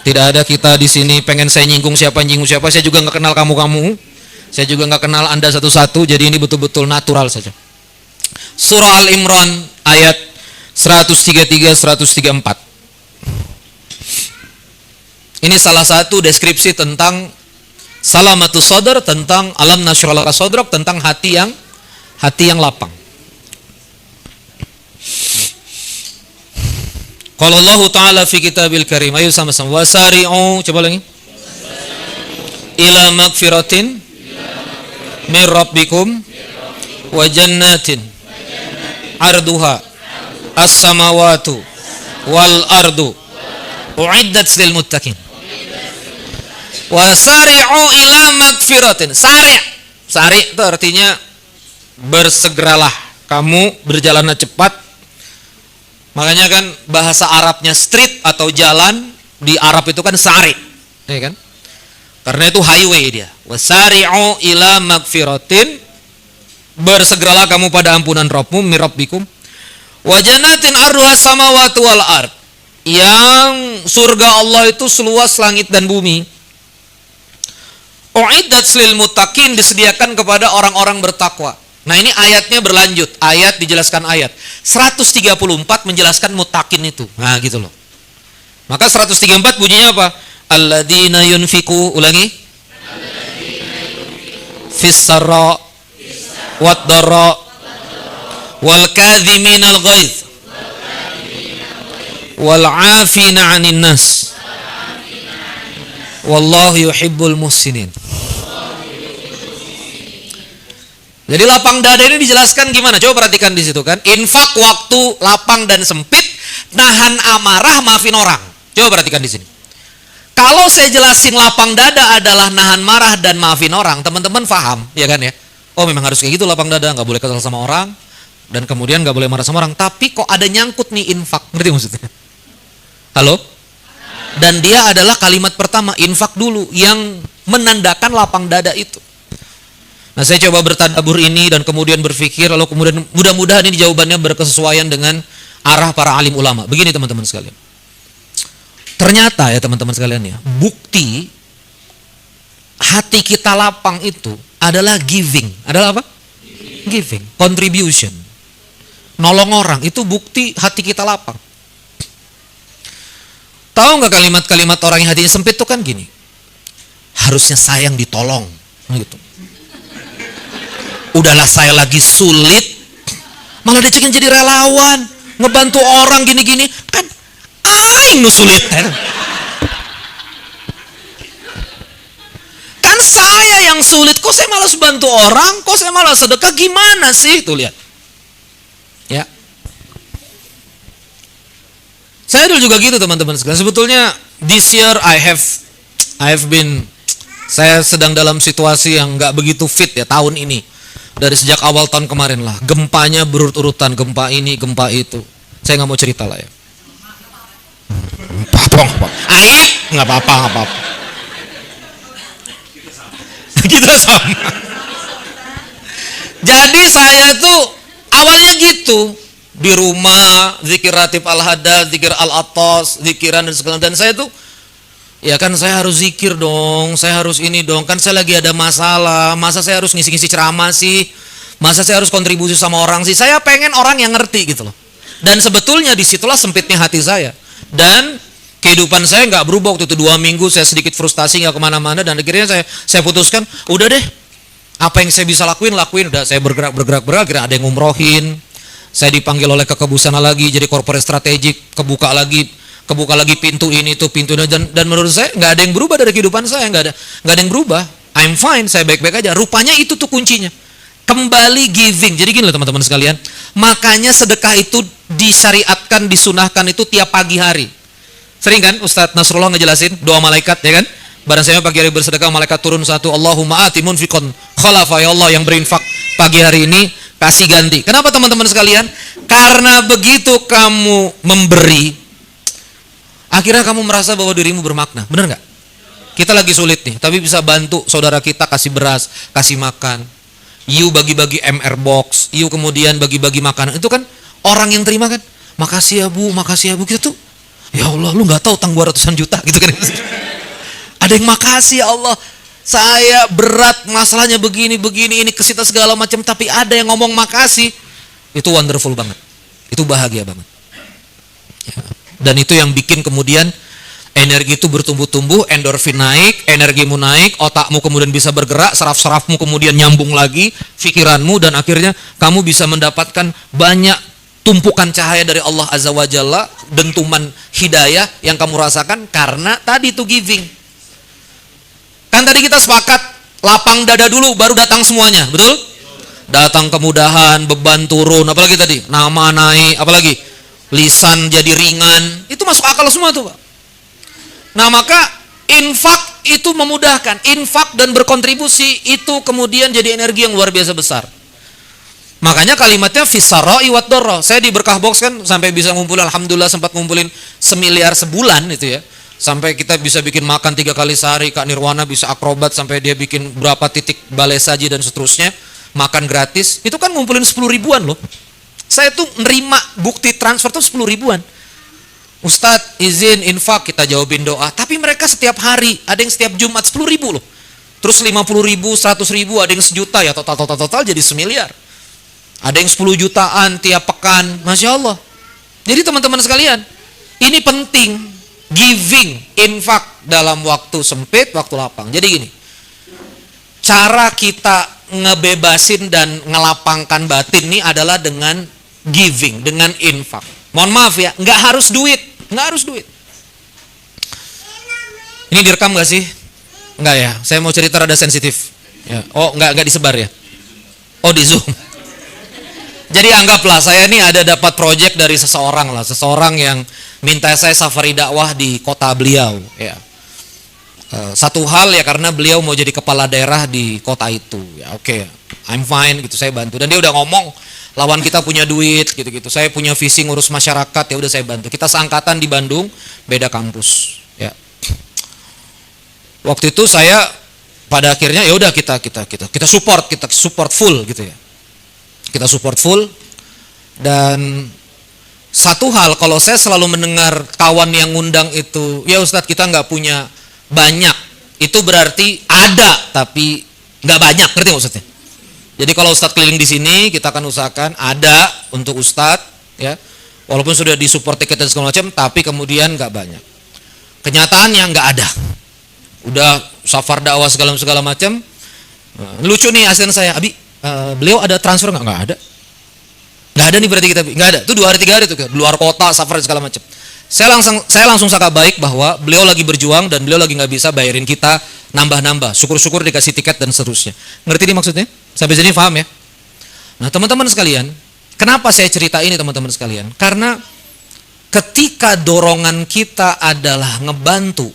Tidak ada kita di sini pengen saya nyinggung siapa. Saya juga nggak kenal kamu. Saya juga nggak kenal Anda satu-satu. Jadi ini betul-betul natural saja. Surah Al-Imran ayat 133-134. Ini salah satu deskripsi tentang salamatus sadr, tentang alam nashrah laka sadrak, tentang hati yang lapang. Qala Allah Ta'ala fi kitabil karim. Ayo sama-sama. Wasari'u, coba lagi. Ila magfiratin min rabbikum wa jannatin arduha as-samawatu wal ardu uiddat lil muttaqin. Wasari'u ila magfiratin. Sari itu artinya bersegeralah kamu, berjalanlah cepat. Makanya kan bahasa Arabnya street atau jalan di Arab itu kan sari, ya kan? Karena itu highway dia. Wasari'u ila magfiratin, bersegeralah kamu pada ampunan Rabbmu, min rabbikum. Wa jannatin arduha samawati wal ard, yang surga Allah itu seluas langit dan bumi. Uiddat lil muttaqin, disediakan kepada orang-orang bertakwa. Nah, ini ayatnya berlanjut, ayat dijelaskan ayat. 134 menjelaskan muttaqin itu. Nah, gitu loh. Maka 134 bunyinya apa? Alladzina yunfiqu, ulangi. Fis sarra wad dharra wal kadhiminal ghaidz wal 'afina 'anil nas wallahu yuhibbul muhsinin. Jadi lapang dada ini dijelaskan gimana? Coba perhatikan di situ kan. Infak waktu lapang dan sempit, nahan amarah, maafin orang. Coba perhatikan di sini. Kalau saya jelasin lapang dada adalah nahan marah dan maafin orang, teman-teman paham, ya kan ya? Oh, memang harus kayak gitu lapang dada, nggak boleh kesal sama orang, dan kemudian nggak boleh marah sama orang. Tapi kok ada nyangkut nih infak? Ngerti maksudnya? Halo? Dan dia adalah kalimat pertama, infak dulu, yang menandakan lapang dada itu. Nah, saya coba bertadabbur ini dan kemudian berpikir, lalu kemudian mudah-mudahan ini jawabannya berkesesuaian dengan arah para alim ulama. Begini teman-teman sekalian. Ternyata ya teman-teman sekalian ya, bukti hati kita lapang itu adalah giving. Adalah apa? Giving, contribution. Nolong orang, itu bukti hati kita lapang. Tahu nggak kalimat-kalimat orang yang hatinya sempit itu kan gini, harusnya saya yang ditolong, gitu. Udahlah saya lagi sulit, malah dicekin jadi relawan, ngebantu orang gini-gini, kan aing nu sulit. Kan saya yang sulit, kok saya malas bantu orang, kok saya malas sedekah, gimana sih? Tuh lihat. Ya. Saya dulu juga gitu teman-teman sekalian. Sebetulnya this year saya sedang dalam situasi yang nggak begitu fit ya tahun ini. Dari sejak awal tahun kemarin lah, gempanya berurut-urutan, gempa ini, gempa itu. Saya nggak mau cerita lah ya. Apa? Aib, nggak apa-apa. Kita sama. Jadi saya tuh awalnya gitu. Di rumah, zikir ratib al-hadad, zikir al-atas, zikiran dan segala. Dan saya tuh, ya kan saya harus zikir dong, saya harus ini dong. Kan saya lagi ada masalah, masa saya harus ngisi-ngisi ceramah sih? Masa saya harus kontribusi sama orang sih? Saya pengen orang yang ngerti gitu loh. Dan sebetulnya disitulah sempitnya hati saya. Dan kehidupan saya nggak berubah waktu itu 2 minggu, saya sedikit frustasi nggak kemana-mana. Dan akhirnya saya putuskan, udah deh, apa yang saya bisa lakuin. Udah saya bergerak, akhirnya ada yang ngumrohin. Saya dipanggil oleh Kekebusana lagi jadi corporate strategik, kebuka lagi pintu ini tuh pintu dan menurut saya nggak ada yang berubah dari kehidupan saya, nggak ada yang berubah. I'm fine, saya baik-baik aja. Rupanya itu tuh kuncinya. Kembali giving. Jadi gini loh teman-teman sekalian, makanya sedekah itu disyariatkan, disunahkan itu tiap pagi hari. Sering kan Ustadz Nasrullah ngejelasin doa malaikat ya kan? Barang saya pagi hari bersedekah, malaikat turun satu, Allahumma ati munfiqan khalafa, ya Allah yang berinfak pagi hari ini kasih ganti. Kenapa teman-teman sekalian? Karena begitu kamu memberi, akhirnya kamu merasa bahwa dirimu bermakna. Benar nggak? Kita lagi sulit nih, tapi bisa bantu saudara kita, kasih beras, kasih makan. You bagi-bagi MR box, you kemudian bagi-bagi makanan. Itu kan orang yang terima kan, makasih ya bu. Kita tuh, ya Allah, lu nggak tahu utang gua ratusan juta gitu kan. Ada yang makasih ya Allah, saya berat masalahnya begini, ini kesita segala macam, tapi ada yang ngomong makasih. Itu wonderful banget, itu bahagia banget ya. Dan itu yang bikin kemudian energi itu bertumbuh-tumbuh, endorfin naik, energimu naik, otakmu kemudian bisa bergerak, saraf-sarafmu kemudian nyambung lagi, pikiranmu, dan akhirnya kamu bisa mendapatkan banyak tumpukan cahaya dari Allah Azza wa Jalla, dentuman hidayah yang kamu rasakan karena tadi itu giving. Kan tadi kita sepakat lapang dada dulu baru datang semuanya, betul? Datang kemudahan, beban turun, apalagi tadi nama naik, apalagi lisan jadi ringan, itu masuk akal semua tuh Pak. Nah maka infak itu memudahkan, infak dan berkontribusi itu kemudian jadi energi yang luar biasa besar. Makanya kalimatnya fisarra'i wad dharra. Saya di Berkah Box kan sampai bisa ngumpulin, alhamdulillah sempat ngumpulin 1 miliar sebulan itu ya. Sampai kita bisa bikin makan 3 kali sehari, Kak Nirwana bisa akrobat sampai dia bikin berapa titik balai saji dan seterusnya, makan gratis. Itu kan ngumpulin 10 ribuan loh. Saya tuh nerima bukti transfer tuh 10 ribuan. Ustadz izin infak, kita jawabin doa. Tapi mereka setiap hari, ada yang setiap Jumat 10 ribu loh. Terus 50 ribu, 100 ribu, ada yang sejuta, ya total jadi 1 miliar. Ada yang 10 jutaan tiap pekan, Masya Allah. Jadi teman-teman sekalian, ini penting. Giving, infak dalam waktu sempit, waktu lapang. Jadi gini, cara kita ngebebasin dan ngelapangkan batin ini adalah dengan giving, dengan infak. Mohon maaf ya, nggak harus duit. Ini direkam nggak sih? Nggak ya, saya mau cerita rada sensitif. Ya. Oh, nggak disebar ya? Oh, di Zoom. Jadi anggaplah saya ini ada dapat proyek dari seseorang yang minta saya safari dakwah di kota beliau. Ya. Satu hal ya karena beliau mau jadi kepala daerah di kota itu. Ya oke, I'm fine gitu, saya bantu. Dan dia udah ngomong, lawan kita punya duit gitu-gitu. Saya punya visi ngurus masyarakat, ya udah saya bantu. Kita seangkatan di Bandung, beda kampus. Ya. Waktu itu saya pada akhirnya ya udah kita support full gitu ya. Kita support full dan satu hal, kalau saya selalu mendengar kawan yang ngundang itu, ya Ustadz kita nggak punya banyak, itu berarti ada tapi nggak banyak, ngerti nggak Ustadz? Jadi kalau Ustadz keliling di sini, kita akan usahakan ada untuk Ustadz, ya, walaupun sudah disupport tiket dan segala macam, tapi kemudian nggak banyak. Kenyataannya nggak ada. Udah safar dakwah segala macam. Lucu nih asisten saya, Abi, beliau ada transfer nggak? Nggak ada. Nggak ada nih berarti kita, nggak ada. Itu 2 hari 3 hari tuh, luar kota, safar segala macam. Saya langsung sangka baik bahwa beliau lagi berjuang dan beliau lagi nggak bisa bayarin kita nambah-nambah. Syukur-syukur dikasih tiket dan seterusnya. Ngerti nih maksudnya? Sampai sini paham ya? Nah teman-teman sekalian, kenapa saya cerita ini teman-teman sekalian? Karena ketika dorongan kita adalah ngebantu,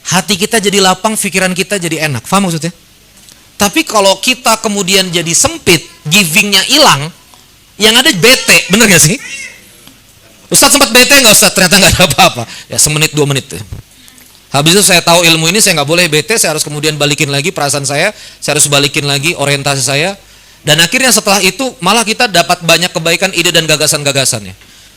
hati kita jadi lapang, pikiran kita jadi enak. Paham maksudnya? Tapi kalau kita kemudian jadi sempit, givingnya hilang, yang ada bete, bener gak sih? Ustadz sempat bete nggak Ustadz? Ternyata nggak ada apa-apa. Ya semenit 2 menit. Habis itu saya tahu ilmu ini, saya nggak boleh bete, saya harus kemudian balikin lagi perasaan saya harus balikin lagi orientasi saya. Dan akhirnya setelah itu malah kita dapat banyak kebaikan, ide dan gagasan-gagasannya.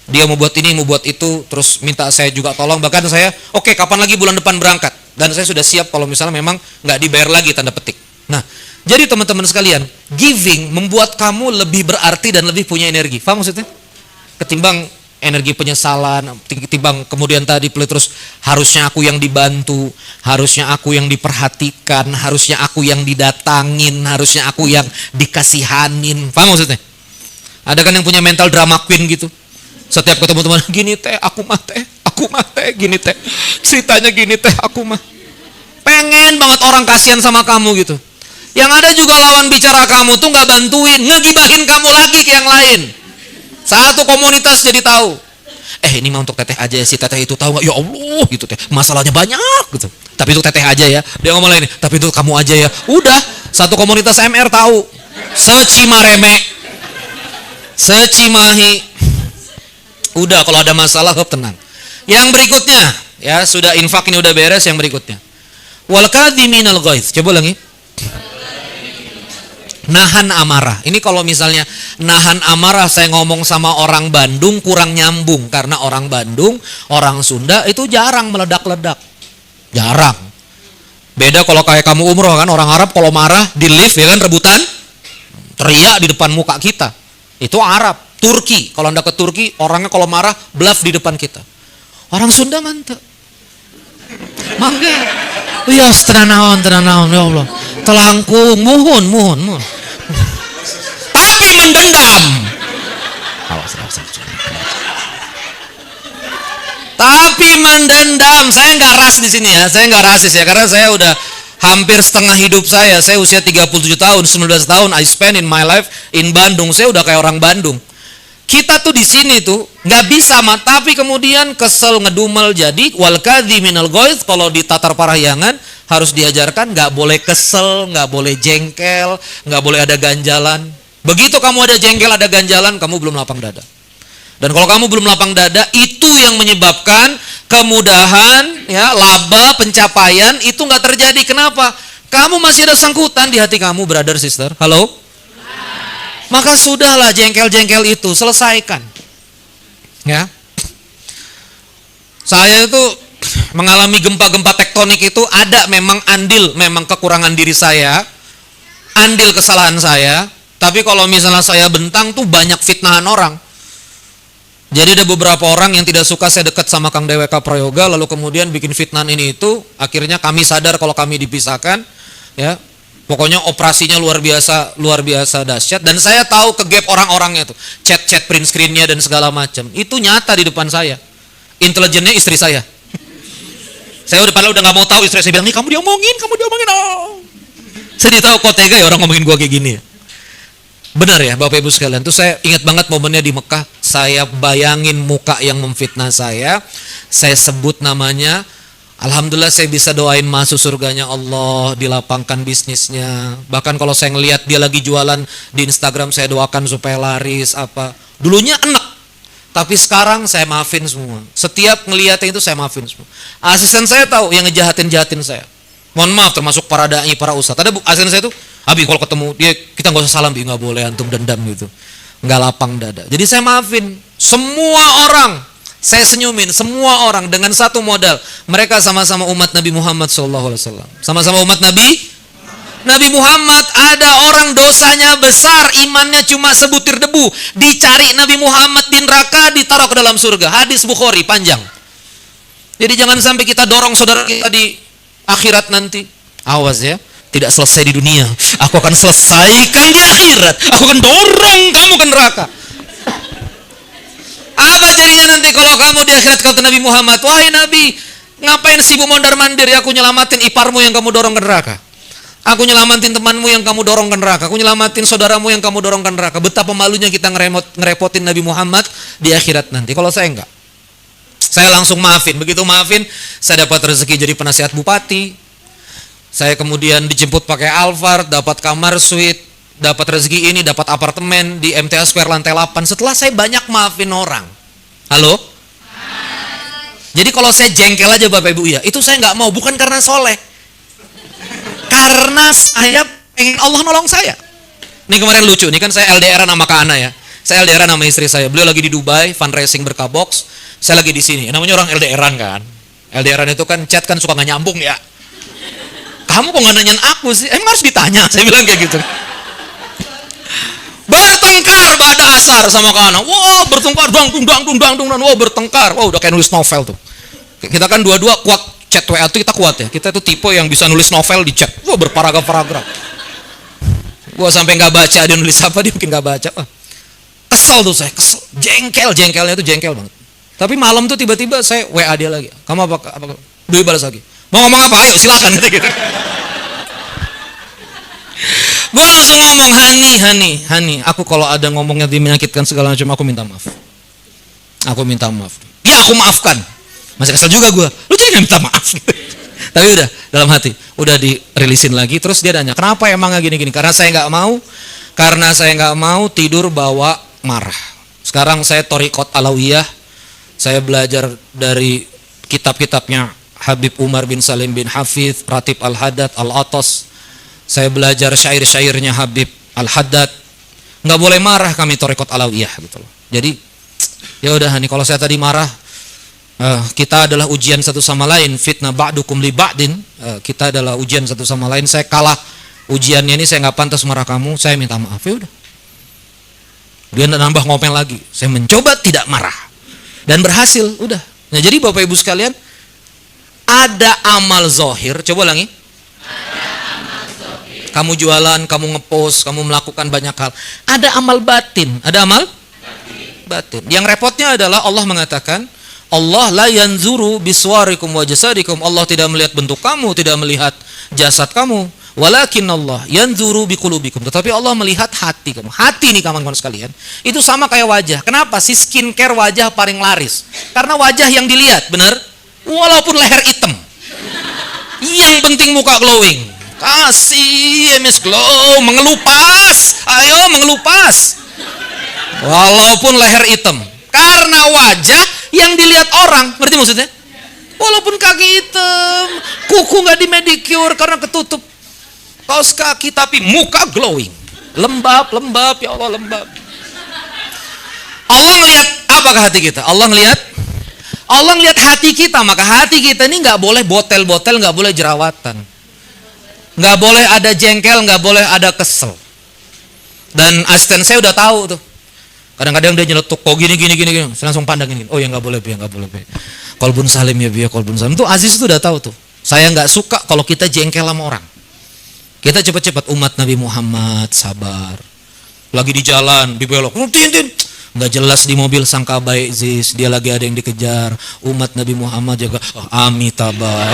Dia mau buat ini, mau buat itu, terus minta saya juga tolong. Bahkan saya, oke, kapan lagi bulan depan berangkat? Dan saya sudah siap kalau misalnya memang nggak dibayar lagi, tanda petik. Nah, jadi teman-teman sekalian, giving membuat kamu lebih berarti dan lebih punya energi. Paham maksudnya? Ketimbang energi penyesalan, ketimbang kemudian tadi terus harusnya aku yang dibantu, harusnya aku yang diperhatikan, harusnya aku yang didatangin, harusnya aku yang dikasihanin. Paham maksudnya? Ada kan yang punya mental drama queen gitu. Setiap ketemu teman, gini teh, aku mah teh, gini teh. Ceritanya gini teh, aku mah. Pengen banget orang kasihan sama kamu gitu. Yang ada juga lawan bicara kamu tuh nggak bantuin, ngegibahin kamu lagi ke yang lain. Satu komunitas jadi tahu. Ini mah untuk teteh aja ya, si teteh itu tahu nggak? Ya Allah gitu teh, masalahnya banyak gitu. Tapi itu teteh aja ya. Dia ngomong lagi, tapi itu kamu aja ya. Udah, satu komunitas MR tahu. Secimareme, Secimahi. Udah, kalau ada masalah tenang. Yang berikutnya, ya sudah infak ini udah beres. Yang berikutnya, wal kadhiminal ghaiz. Coba lagi. Nahan amarah. Ini kalau misalnya nahan amarah saya ngomong sama orang Bandung kurang nyambung. Karena orang Bandung, orang Sunda itu jarang meledak-ledak. Jarang. Beda kalau kayak kamu umroh kan, orang Arab kalau marah di lift ya kan rebutan. Teriak di depan muka kita. Itu Arab. Turki, kalau anda ke Turki, orangnya kalau marah bluff di depan kita. Orang Sunda mantep. Mangga. Ya tenanawan ya Allah. Telangkung, muhun. Tapi mendendam. Tapi mendendam. Saya nggak ras di sini ya. Saya nggak rasis ya, karena saya udah hampir setengah hidup saya usia 37 tahun, 19 tahun I spend in my life in Bandung. Saya udah kayak orang Bandung. Kita tuh di sini tuh nggak bisa tapi kemudian kesel ngedumel. Jadi wal kadhiminal ghaiz, kalau di tatar parahyangan harus diajarkan nggak boleh kesel, nggak boleh jengkel, nggak boleh ada ganjalan. Begitu kamu ada jengkel, ada ganjalan, kamu belum lapang dada. Dan kalau kamu belum lapang dada, itu yang menyebabkan kemudahan, ya, laba, pencapaian itu nggak terjadi. Kenapa? Kamu masih ada sangkutan di hati kamu, brother, sister. Halo? Maka sudahlah jengkel-jengkel itu selesaikan. Ya. Saya itu mengalami gempa-gempa tektonik itu ada memang andil, memang kekurangan diri saya, andil kesalahan saya. Tapi kalau misalnya saya bentang tuh banyak fitnahan orang. Jadi ada beberapa orang yang tidak suka saya dekat sama Kang DWK Prayoga, lalu kemudian bikin fitnahan ini itu. Akhirnya kami sadar kalau kami dipisahkan, ya. Pokoknya operasinya luar biasa dahsyat. Dan saya tahu ke gap orang-orangnya tuh, chat print screennya dan segala macam. Itu nyata di depan saya. Intelijennya istri saya. Saya padahal udah nggak mau tahu, istri saya bilang, nih kamu diomongin. Oh. Saya tahu kok tega ya orang ngomongin gua kayak gini. Benar ya Bapak Ibu sekalian. Tuh saya ingat banget momennya di Mekah. Saya bayangin muka yang memfitnah saya sebut namanya. Alhamdulillah saya bisa doain masuk surganya Allah, dilapangkan bisnisnya. Bahkan kalau saya ngelihat dia lagi jualan di Instagram, saya doakan supaya laris apa. Dulunya enak, tapi sekarang saya maafin semua. Setiap ngelihatnya itu saya maafin semua. Asisten saya tahu yang ngejahatin saya. Mohon maaf, termasuk para dai, para ustadz. Ada asisten saya tuh, Abi kalau ketemu dia kita nggak usah salam, nggak boleh antum dendam gitu, nggak lapang dada. Jadi saya maafin. Semua orang saya senyumin, semua orang dengan satu modal. Mereka sama-sama umat Nabi Muhammad SAW. Sama-sama umat Nabi Muhammad. Ada orang dosanya besar, imannya cuma sebutir debu, dicari Nabi Muhammad di neraka, ditaruh ke dalam surga. Hadis Bukhari panjang. Jadi jangan sampai kita dorong saudara kita di akhirat nanti. Awas ya, tidak selesai di dunia, aku akan selesaikan di akhirat. Aku akan dorong kamu ke neraka. Apa jadinya nanti kalau kamu di akhirat kata Nabi Muhammad, wahai Nabi, ngapain sibuk mondar-mandir? Aku nyelamatin iparmu yang kamu dorong ke neraka. Aku nyelamatin temanmu yang kamu dorong ke neraka. Aku nyelamatin saudaramu yang kamu dorong ke neraka. Betapa malunya kita ngerepotin Nabi Muhammad di akhirat nanti. Kalau saya enggak, saya langsung maafin. Begitu maafin, saya dapat rezeki jadi penasihat bupati. Saya kemudian dijemput pakai Alphard, dapat kamar suite, dapat rezeki ini, dapat apartemen di MTA Square lantai 8 setelah saya banyak maafin orang. Halo? Jadi kalau saya jengkel aja Bapak Ibu ya, itu saya nggak mau, bukan karena soleh, karena saya pengen Allah nolong saya. Ini kemarin lucu, ini kan saya LDR sama Kak Ana ya, saya LDR sama istri saya, beliau lagi di Dubai fundraising berkabox, saya lagi di sini. Namanya orang LDRan kan, LDRan itu kan chat kan suka nggak nyambung ya. Kamu kok nggak nanyain aku sih? Emang harus ditanya? Saya bilang kayak gitu. Bertengkar pada asar sama Kak Ana. Wah, bertengkar, dang, wah bertengkar. Wah, udah kayak nulis novel tuh. Kita kan dua-dua kuat chat WA tuh, kita kuat ya. Kita tuh tipe yang bisa nulis novel di chat. Wah, berparagraf-paragraf. Gua sampai nggak baca dia nulis apa, dia mungkin nggak baca. Wah, kesel tuh saya, kesel. Jengkelnya tuh jengkel banget. Tapi malam tuh tiba-tiba saya WA dia lagi. Kamu apa? Dia balas lagi. Mau ngomong apa? Ayo silakan gitu. Gue langsung ngomong, Hani, aku kalau ada ngomongnya menyakitkan segala macam, aku minta maaf. Aku minta maaf. Ya aku maafkan. Masih kesel juga gue. Lu jangan minta maaf. Tapi udah dalam hati, udah dirilisin lagi. Terus dia nanya, kenapa emangnya gini-gini? Karena saya nggak mau tidur bawa marah. Sekarang saya Thariqat Alawiyah. Saya belajar dari kitab-kitabnya Habib Umar bin Salim bin Hafidh, Ratib Al-Haddad, Al-Atas. Saya belajar syair-syairnya Habib Al-Haddad. Nggak boleh marah kami Thariqat Alawiyah gitu loh. Jadi ya udah nih, kalau saya tadi marah, kita adalah ujian satu sama lain. Fitnah ba'dukum li ba'din. Kita adalah ujian satu sama lain. Saya kalah ujiannya ini, saya nggak pantas marah kamu. Saya minta maaf. Ya udah. Dia nambah ngomel lagi. Saya mencoba tidak marah dan berhasil. Udah. Nah jadi Bapak Ibu sekalian, ada amal zohir. Coba ulangi. Kamu jualan, kamu ngepost, kamu melakukan banyak hal. Ada amal batin. Ada amal batin. Yang repotnya adalah Allah mengatakan, Allah la yanzuru biswarikum wa jasadikum. Allah tidak melihat bentuk kamu, tidak melihat jasad kamu. Walakin Allah yanzuru biqulubikum. Tetapi Allah melihat hati kamu. Hati nih kawan-kawan sekalian, itu sama kayak wajah. Kenapa sih skincare wajah paling laris? Karena wajah yang dilihat, benar? Walaupun leher hitam. Yang penting muka glowing. Kasih MS Glow, mengelupas. Ayo mengelupas. Walaupun leher hitam. Karena wajah yang dilihat orang, ngerti maksudnya? Walaupun kaki hitam, kuku nggak dimedicure karena ketutup kaos kaki, tapi muka glowing, lembab, ya Allah lembab. Allah ngelihat apa ke hati kita? Allah ngelihat hati kita, maka hati kita ini nggak boleh botel-botel, nggak boleh jerawatan. Nggak boleh ada jengkel, nggak boleh ada kesel. Dan asisten saya udah tahu tuh. Kadang-kadang dia nyeletuk, kok gini. Saya langsung pandangin. Oh ya nggak boleh, nggak boleh. Kolbun salim ya, kolbun salim. Tuh Aziz tuh udah tahu tuh. Saya nggak suka kalau kita jengkel sama orang. Kita cepat-cepat umat Nabi Muhammad, sabar. Lagi di jalan, dibelok, tin. Nggak jelas di mobil, sangka baik Ziz. Dia lagi ada yang dikejar. Umat Nabi Muhammad jaga, amitabha.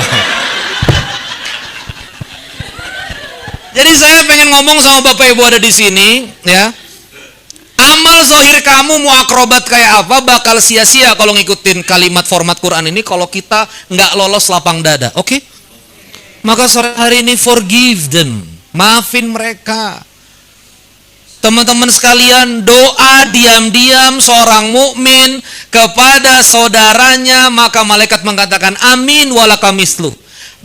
Jadi saya pengen ngomong sama Bapak Ibu ada di sini, ya. Amal zohir kamu mau akrobat kayak apa, bakal sia-sia kalau ngikutin kalimat format Quran ini kalau kita nggak lolos lapang dada, oke? Maka sore hari ini forgive them, maafin mereka. Teman-teman sekalian, doa diam-diam seorang mukmin kepada saudaranya, maka malaikat mengatakan amin walakamislu.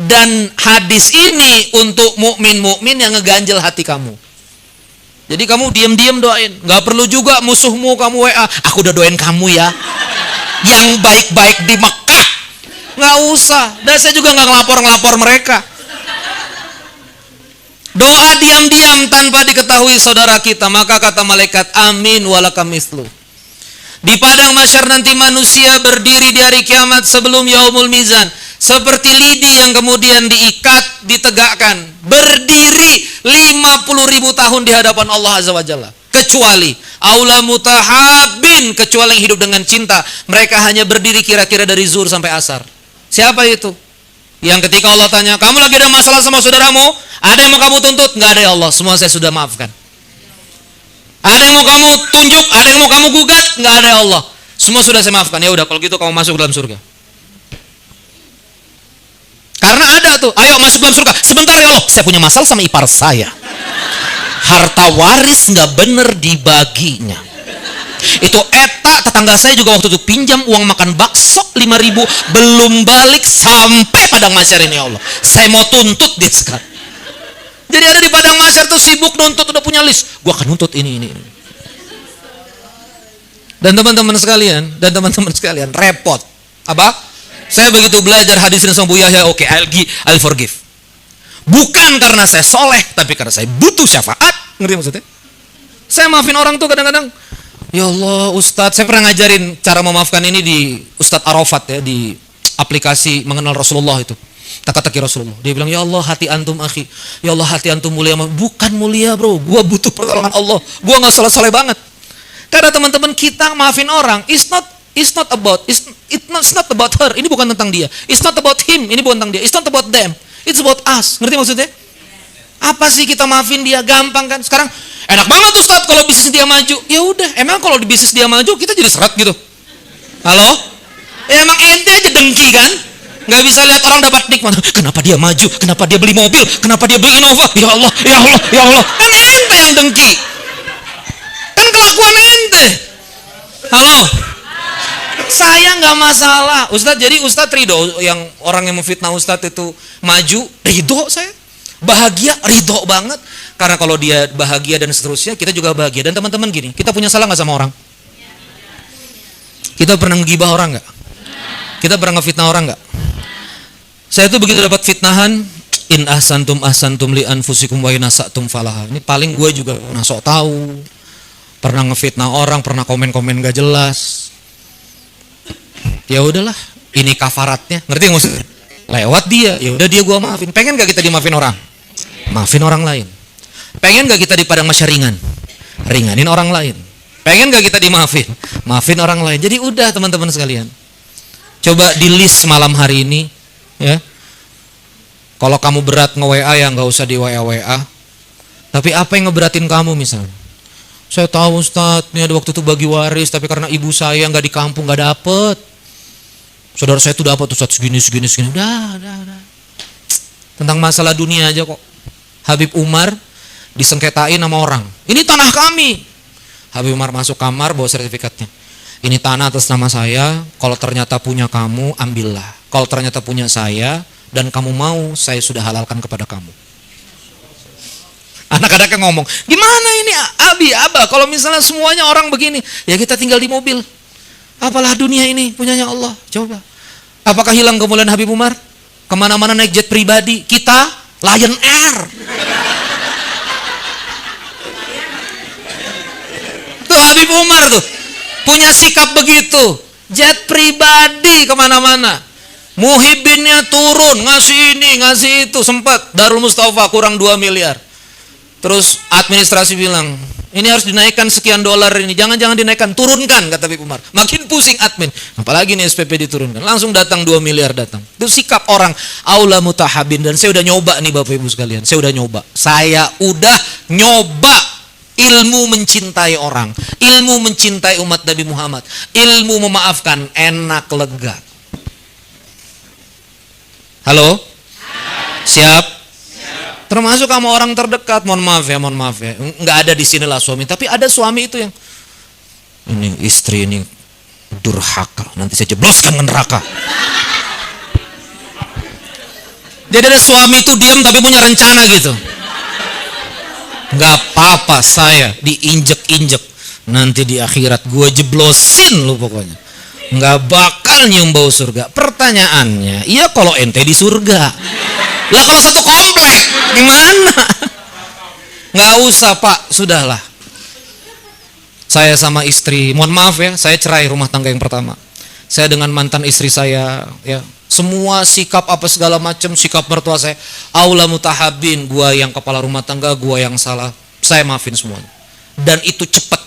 Dan hadis ini untuk mukmin-mukmin yang ngeganjel hati kamu. Jadi kamu diam-diam doain. Nggak perlu juga musuhmu kamu WA. Aku udah doain kamu ya. Yang baik-baik di Mekah. Nggak usah. Dan saya juga nggak ngelapor mereka. Doa diam-diam tanpa diketahui saudara kita. Maka kata malaikat, amin walaka mislu. Di padang mahsyar nanti manusia berdiri di hari kiamat sebelum yaumul mizan. Seperti lidi yang kemudian diikat, ditegakkan. Berdiri 50.000 tahun di hadapan Allah Azza wa Jalla. Kecuali aula mutahabbin, kecuali yang hidup dengan cinta. Mereka hanya berdiri kira-kira dari zuhur sampai asar. Siapa itu? Yang ketika Allah tanya, kamu lagi ada masalah sama saudaramu? Ada yang mau kamu tuntut? Nggak ada ya Allah, semua saya sudah maafkan. Ada yang mau kamu tunjuk? Ada yang mau kamu gugat? Nggak ada ya Allah, semua sudah saya maafkan. Ya udah, kalau gitu kamu masuk dalam surga. Karena ada tuh, ayo masuk dalam surga. Sebentar ya Allah, saya punya masalah sama ipar saya. Harta waris nggak bener dibaginya. Itu eta tetangga saya juga waktu itu pinjam uang makan bakso 5.000 belum balik sampai padang mahsyar ini ya Allah. Saya mau tuntut dia sekarang. Jadi ada di padang mahsyar tuh sibuk nuntut, udah punya list. Gua akan nuntut ini. Dan teman-teman sekalian, repot. Apa? Saya begitu belajar hadis ini sama Bu Yahya, oke, I'll forgive. Bukan karena saya soleh, tapi karena saya butuh syafaat. Ngerti maksudnya? Saya maafin orang tuh kadang-kadang. Ya Allah, Ustadz, saya pernah ngajarin cara memaafkan ini di Ustadz Arafat ya, di aplikasi mengenal Rasulullah itu. Taka-taki Rasulullah. Dia bilang, ya Allah, hati antum akhi. Ya Allah, hati antum mulia. Bukan mulia bro, gua butuh pertolongan Allah. Gua gak soleh-soleh banget. Karena teman-teman kita maafin orang, it's not about her. Ini bukan tentang dia. It's not about him. Ini bukan tentang dia. It's not about them. It's about us. Ngerti maksudnya? Apa sih kita maafin dia? Gampang kan? Sekarang enak banget Ustaz kalau bisnis dia maju. Ya udah, emang kalau di bisnis dia maju kita jadi seret gitu. Halo? Ya emang ente aja dengki kan? Nggak bisa lihat orang dapat nikmat. Kenapa dia maju? Kenapa dia beli mobil? Kenapa dia beli Innova? Ya Allah, ya Allah, ya Allah. Kan ente yang dengki. Kan kelakuan ente. Halo? Saya nggak masalah, Ustadz. Jadi Ustadz ridho yang orang yang memfitnah Ustadz itu maju, ridho saya. Bahagia, ridho banget. Karena kalau dia bahagia dan seterusnya, kita juga bahagia. Dan teman-teman gini, kita punya salah nggak sama orang? Kita pernah ngegibah orang nggak? Kita pernah ngefitnah orang nggak? Saya tuh begitu dapat fitnahan, in ahsantum li anfusikum wa in asatum falaha. Ini paling gue juga pernah sok tahu, pernah ngefitnah orang, pernah komen-komen gak jelas. Ya udahlah, ini kafaratnya, ngerti nggak maksudnya? Lewat dia, ya udah dia gua maafin. Pengen gak kita dimaafin orang? Maafin orang lain. Pengen gak kita di padang mahsyar ringanin orang lain. Pengen gak kita dimaafin? Maafin orang lain. Jadi udah teman-teman sekalian, coba di list malam hari ini, ya. Kalau kamu berat nge-WA ya nggak usah di WA. Tapi apa yang ngeberatin kamu misalnya? Saya tahu Ustadz, ini ada waktu itu bagi waris, tapi karena ibu saya nggak di kampung nggak dapet. Saudara saya itu dapat Ustadz segini. Udah. Tentang masalah dunia aja kok. Habib Umar disengketain sama orang. Ini tanah kami. Habib Umar masuk kamar bawa sertifikatnya. Ini tanah atas nama saya. Kalau ternyata punya kamu, ambillah. Kalau ternyata punya saya dan kamu mau, saya sudah halalkan kepada kamu. Anak-anaknya ngomong, gimana ini Abi, Abah, kalau misalnya semuanya orang begini, ya kita tinggal di mobil. Apalah dunia ini punyanya Allah. Coba. Apakah hilang kemuliaan Habib Umar? Kemana-mana naik jet pribadi. Kita Lion Air. Tuh Habib Umar tuh punya sikap begitu. Jet pribadi kemana-mana. Muhibbinnya turun, ngasih ini, ngasih itu. Sempat Darul Mustafa kurang 2 miliar. Terus administrasi bilang, ini harus dinaikkan sekian dolar ini. Jangan dinaikkan, turunkan kata Habib Umar. Makin pusing admin. Apalagi nih SPP diturunkan. Langsung datang 2 miliar datang. Itu sikap orang aula mutahabin. Dan saya udah nyoba nih Bapak Ibu sekalian. Saya udah nyoba ilmu mencintai orang. Ilmu mencintai umat Nabi Muhammad. Ilmu memaafkan, enak, lega. Halo? Siap? Termasuk kamu orang terdekat, mohon maaf ya, nggak ada di sinilah suami, tapi ada suami itu yang ini istri ini durhaka, nanti saya jebloskan ke neraka. Jadi ada suami itu diam tapi punya rencana gitu. Nggak apa-apa saya diinjek-injek. Nanti di akhirat gue jeblosin lu pokoknya. Nggak bakal nyium bau surga. Pertanyaannya, iya kalau ente di surga. Lah kalau satu komplek, gimana? Nggak usah Pak, sudahlah. Saya sama istri, mohon maaf ya, saya cerai rumah tangga yang pertama. Saya dengan mantan istri saya, ya semua sikap apa segala macam, sikap mertua saya, aula mutahabin, gua yang kepala rumah tangga, gua yang salah, saya maafin semuanya. Dan itu cepat.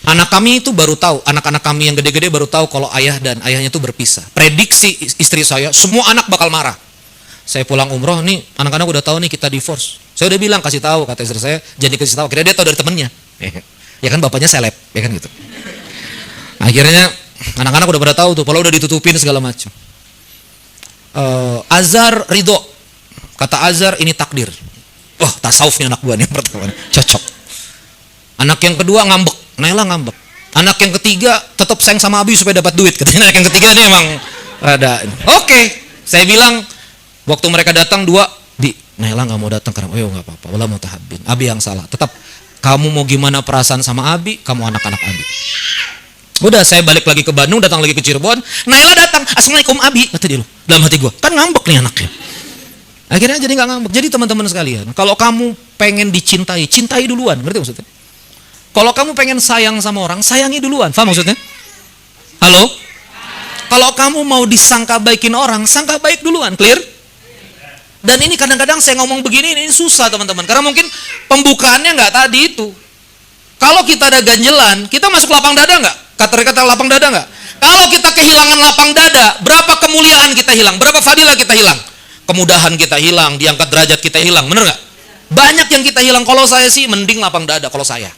Anak kami itu baru tahu, anak-anak kami yang gede-gede baru tahu kalau ayah dan ayahnya itu berpisah. Prediksi istri saya, semua anak bakal marah. Saya pulang umroh nih, anak-anak udah tahu nih kita divorce. Saya udah bilang kasih tahu, kata istri saya, jadi kasih tahu. Akhirnya dia tahu dari temennya. Ya kan bapaknya seleb, ya kan gitu. Akhirnya anak-anak udah pada tahu tuh, kalau udah ditutupin segala macam. Azhar ridho, kata Azhar ini takdir. Wah, tasawuf nih anak gua nih yang pertama, cocok. Anak yang kedua ngambek, Naila ngambek. Anak yang ketiga tetap sayang sama Abi supaya dapat duit. Katanya anak yang ketiga ini emang rada. Oke, saya bilang waktu mereka datang dua, Bi, Naila nggak mau datang karena, oh nggak apa-apa, wala mutahabbin. Abi yang salah. Tetap kamu mau gimana perasaan sama Abi, kamu anak-anak Abi. Udah saya balik lagi ke Bandung, datang lagi ke Cirebon. Naila datang, assalamualaikum Abi, kata dia loh. Dalam hati gue, kan ngambek nih anaknya. Akhirnya jadi nggak ngambek. Jadi teman-teman sekalian, kalau kamu pengen dicintai, cintai duluan, ngerti maksudnya? Kalau kamu pengen sayang sama orang, sayangi duluan, paham maksudnya? Halo? Kalau kamu mau disangka baikin orang, sangka baik duluan, clear? Dan ini kadang-kadang saya ngomong begini, ini susah teman-teman, karena mungkin pembukaannya nggak tadi itu. Kalau kita ada ganjelan, kita masuk lapang dada nggak? Kata lapang dada nggak? Kalau kita kehilangan lapang dada, berapa kemuliaan kita hilang? Berapa fadilah kita hilang? Kemudahan kita hilang, diangkat derajat kita hilang, bener nggak? Banyak yang kita hilang. Kalau saya sih mending lapang dada kalau saya.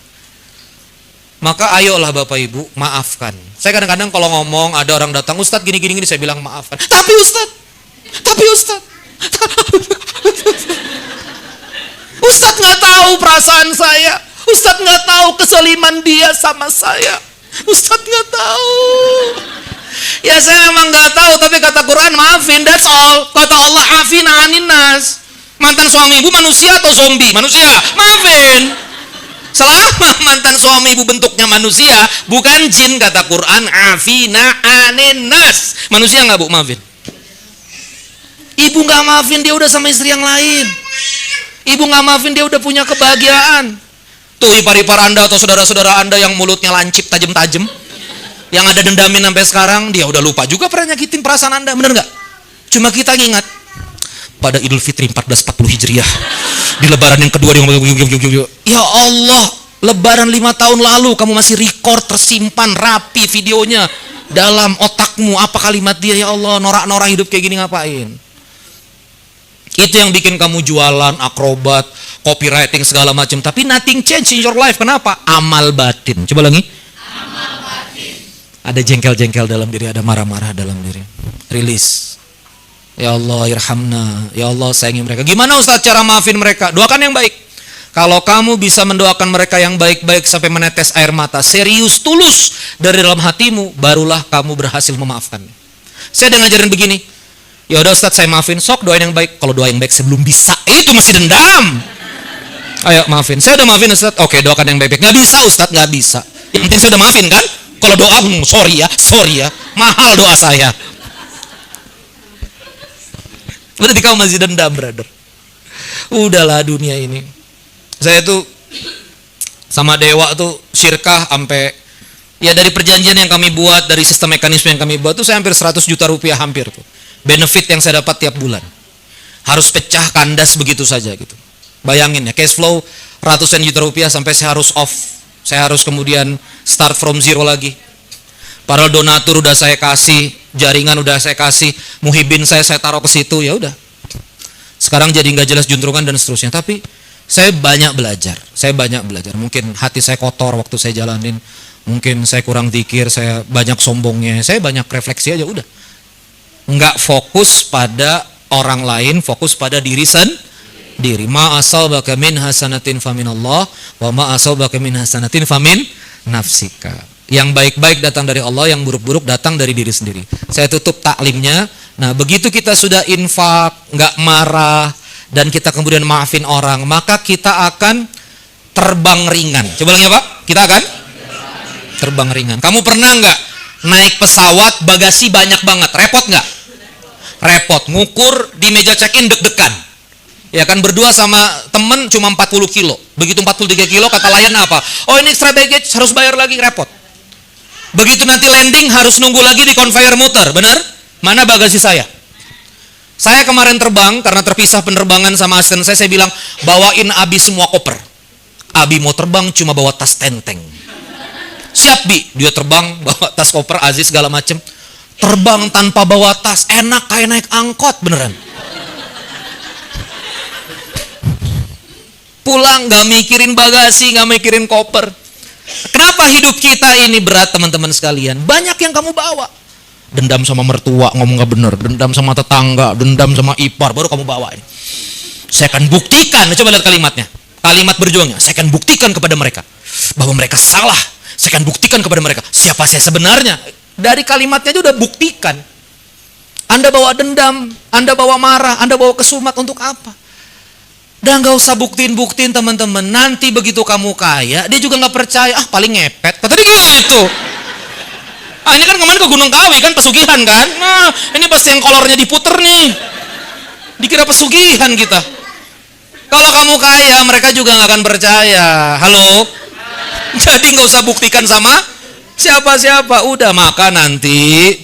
Maka ayolah Bapak Ibu, maafkan. Saya kadang-kadang kalau ngomong ada orang datang, Ustadz gini-gini, saya bilang maafkan. Tapi Ustadz, Ustadz nggak tahu perasaan saya. Ustadz nggak tahu keseliman dia sama saya. Ustadz nggak tahu. Ya saya memang nggak tahu, tapi kata Quran maafin, that's all. Kata Allah afina anin nas. Mantan suami ibu manusia atau zombie? Manusia, maafin. Selama mantan suami ibu bentuknya manusia, bukan jin, kata Quran afina anin nas. Manusia nggak Bu, maafin. Ibu nggak maafin, dia udah sama istri yang lain. Ibu nggak maafin, dia udah punya kebahagiaan. Tuh ipar-ipar Anda atau saudara-saudara Anda yang mulutnya lancip tajam-tajam, yang ada dendamin sampai sekarang, dia udah lupa juga pernah nyakitin perasaan Anda, bener nggak? Cuma kita ngingat pada Idul Fitri 1440 Hijriah, di lebaran yang kedua, ya Allah, lebaran 5 tahun lalu kamu masih record, tersimpan rapi videonya dalam otakmu. Apa kalimat dia? Ya Allah, norak-norak hidup kayak gini ngapain? Itu yang bikin kamu jualan, akrobat, copywriting segala macam, tapi nothing change in your life. Kenapa? Amal batin. Coba lagi. Amal batin. Ada jengkel-jengkel dalam diri, ada marah-marah dalam diri. Rilis. Ya Allah, irhamna. Ya Allah, sayangi mereka. Gimana Ustaz cara maafin mereka? Doakan yang baik. Kalau kamu bisa mendoakan mereka yang baik-baik sampai menetes air mata, serius, tulus dari dalam hatimu, barulah kamu berhasil memaafkan. Saya udah ngajarin begini. Ya udah Ustaz, saya maafin, sok doain yang baik. Kalau doa yang baik saya belum bisa, itu masih dendam. Ayo maafin, saya udah maafin Ustaz. Oke, doakan yang baik-baik. Nggak bisa Ustaz, nggak bisa. Yang penting saya udah maafin kan. Kalau doa, sorry ya, mahal doa saya. Berarti kamu masih dendam, brother. Udahlah dunia ini. Saya tuh sama dewa tuh syirkah sampai, ya dari perjanjian yang kami buat, dari sistem mekanisme yang kami buat tuh saya hampir 100 juta rupiah hampir tuh. Benefit yang saya dapat tiap bulan. Harus pecah kandas begitu saja gitu. Bayangin ya, cash flow ratusan juta rupiah sampai saya harus off. Saya harus kemudian start from zero lagi. Padahal donatur udah saya kasih, jaringan udah saya kasih, muhibin saya taruh ke situ, ya udah. Sekarang jadi nggak jelas juntrungan dan seterusnya. Tapi saya banyak belajar. Mungkin hati saya kotor waktu saya jalanin. Mungkin saya kurang zikir, saya banyak sombongnya. Saya banyak refleksi aja udah. Nggak fokus pada orang lain, fokus pada diri sendiri. Ma asabaka min hasanatin faminallah wa ma asabaka min hasanatin famin nafsika. Yang baik-baik datang dari Allah, yang buruk-buruk datang dari diri sendiri. Saya tutup taklimnya. Nah, begitu kita sudah infak, nggak marah, dan kita kemudian maafin orang, maka kita akan terbang ringan. Coba lagi Pak, kita akan terbang ringan. Kamu pernah nggak naik pesawat bagasi banyak banget, repot nggak? Repot, ngukur di meja check-in deg-degan. Ya kan, berdua sama temen cuma 40 kilo. Begitu 43 kilo kata layan apa? Oh ini extra baggage, harus bayar lagi, repot. Begitu nanti landing harus nunggu lagi di conveyor muter, benar? Mana bagasi saya? Saya kemarin terbang karena terpisah penerbangan sama asisten saya bilang bawain Abi semua koper. Abi mau terbang cuma bawa tas tenteng. Siap Bi, dia terbang bawa tas koper Aziz segala macem. Terbang tanpa bawa tas, enak kayak naik angkot beneran. Pulang gak mikirin bagasi, gak mikirin koper. Kenapa hidup kita ini berat teman-teman sekalian? Banyak yang kamu bawa. Dendam sama mertua, ngomong gak bener. Dendam sama tetangga, dendam sama ipar, baru kamu bawa ini. Saya akan buktikan, coba lihat kalimatnya. Kalimat berjuangnya, saya akan buktikan kepada mereka bahwa mereka salah. Saya akan buktikan kepada mereka siapa saya sebenarnya. Dari kalimatnya aja udah buktikan. Anda bawa dendam, Anda bawa marah, Anda bawa kesumat untuk apa? Dan gak usah buktiin teman-teman. Nanti begitu kamu kaya, dia juga gak percaya. Ah paling ngepet. Kata dia gitu. Ah ini kan kemarin ke Gunung Kawi kan, pesugihan kan. Nah ini pasti yang kolornya diputer nih. Dikira pesugihan kita. Kalau kamu kaya, mereka juga gak akan percaya. Halo? Jadi gak usah buktikan sama siapa-siapa. Udah, maka nanti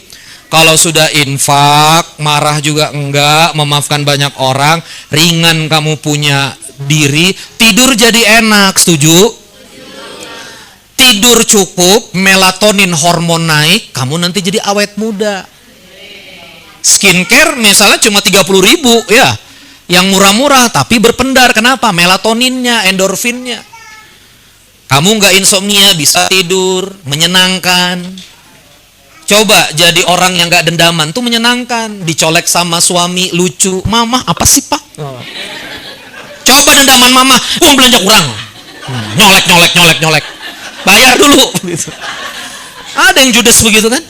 kalau sudah infak, marah juga enggak, memaafkan banyak orang, ringan kamu punya diri, tidur jadi enak, setuju? Tidur cukup, melatonin hormon naik, kamu nanti jadi awet muda. Skincare misalnya cuma 30.000 ya, yang murah-murah tapi berpendar. Kenapa? Melatoninnya, endorfinnya. Kamu nggak insomnia, bisa tidur, menyenangkan. Coba jadi orang yang nggak dendaman, tuh menyenangkan. Dicolek sama suami, lucu. Mama, apa sih Pak? Coba dendaman mama, uang belanja kurang. Nyolek. Bayar dulu. Ada yang judes begitu kan?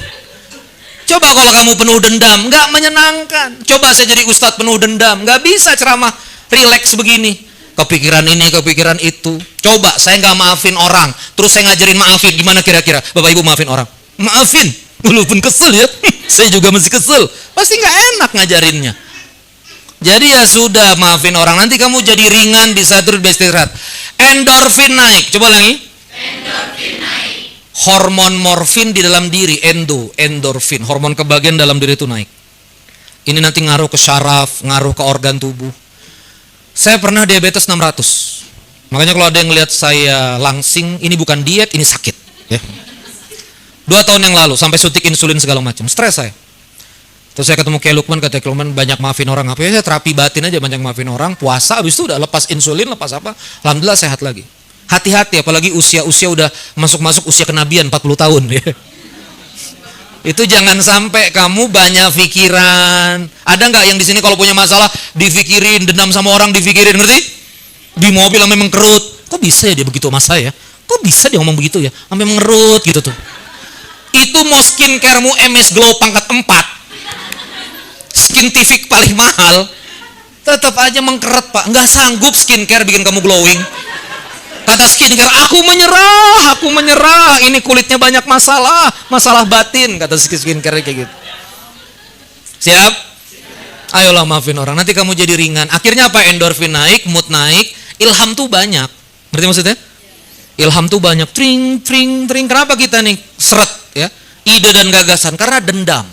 Coba kalau kamu penuh dendam, nggak menyenangkan. Coba saya jadi ustadz penuh dendam, nggak bisa ceramah rileks begini. Kepikiran ini, kepikiran itu. Coba saya nggak maafin orang, terus saya ngajarin maafin, gimana kira-kira? Bapak Ibu maafin orang? Maafin, walaupun kesel ya. Saya juga masih kesel. Pasti nggak enak ngajarinnya. Jadi ya sudah, maafin orang. Nanti kamu jadi ringan, bisa terus beristirahat. Endorfin naik. Coba lagi. Endorfin naik. Hormon morfin di dalam diri, endorfin, hormon kebahagiaan dalam diri itu naik. Ini nanti ngaruh ke syaraf, ngaruh ke organ tubuh. Saya pernah diabetes 600. Makanya kalau ada yang lihat saya langsing, ini bukan diet, ini sakit. Ya. 2 tahun yang lalu, sampai suntik insulin segala macam. Stres saya. Terus saya ketemu Kiai Lukman, kata Kiai Lukman banyak maafin orang. Apa ya, saya terapi batin aja, banyak maafin orang. Puasa, habis itu udah lepas insulin, lepas apa. Alhamdulillah sehat lagi. Hati-hati, apalagi usia-usia udah masuk-masuk usia kenabian 40 tahun. Ya. Itu jangan sampai kamu banyak pikiran. Ada nggak yang di sini kalau punya masalah dipikirin, dendam sama orang dipikirin, ngerti? Di mobil sampai mengkerut. Kok bisa ya dia begitu sama saya? Kok bisa dia ngomong begitu ya? Sampai mengerut gitu tuh. Itu mau skincaremu MS Glow pangkat 4, Skintific paling mahal, tetap aja mengkeret Pak. Nggak sanggup skincare bikin kamu glowing. Kata skincare, aku menyerah, ini kulitnya banyak masalah batin, kata skincare kayak gitu. Siap? Ayolah maafin orang, nanti kamu jadi ringan. Akhirnya apa? Endorfin naik, mood naik, ilham tuh banyak. Ngerti maksudnya? Ilham tuh banyak, tring. Kenapa kita nih seret ya? Ide dan gagasan, karena dendam.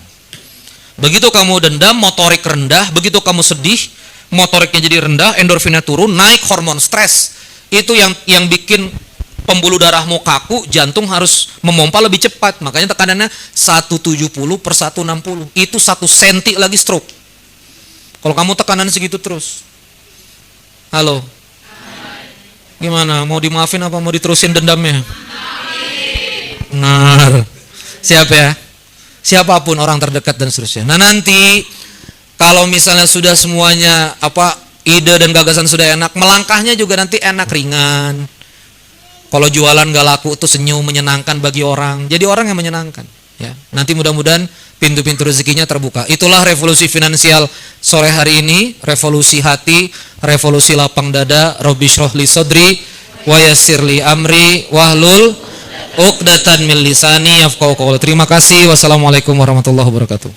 Begitu kamu dendam, motorik rendah. Begitu kamu sedih, motoriknya jadi rendah, endorfinnya turun, naik hormon stres. Itu yang bikin pembuluh darahmu kaku, jantung harus memompa lebih cepat. Makanya tekanannya 170/160. Itu 1 senti lagi stroke. Kalau kamu tekanan segitu terus. Halo. Gimana? Mau dimaafin apa mau diterusin dendamnya? Nah, siap ya? Siapapun orang terdekat dan seterusnya. Nah nanti kalau misalnya sudah semuanya ide dan gagasan sudah enak, melangkahnya juga nanti enak, ringan. Kalau jualan gak laku itu senyum, menyenangkan bagi orang. Jadi orang yang menyenangkan. Ya. Nanti mudah-mudahan pintu-pintu rezekinya terbuka. Itulah revolusi finansial sore hari ini, revolusi hati, revolusi lapang dada. Rabbi shrah li sadri wa yassir li amri wahlul 'uqdatan min lisani yafqahu qawli. Terima kasih. Wassalamualaikum warahmatullahi wabarakatuh.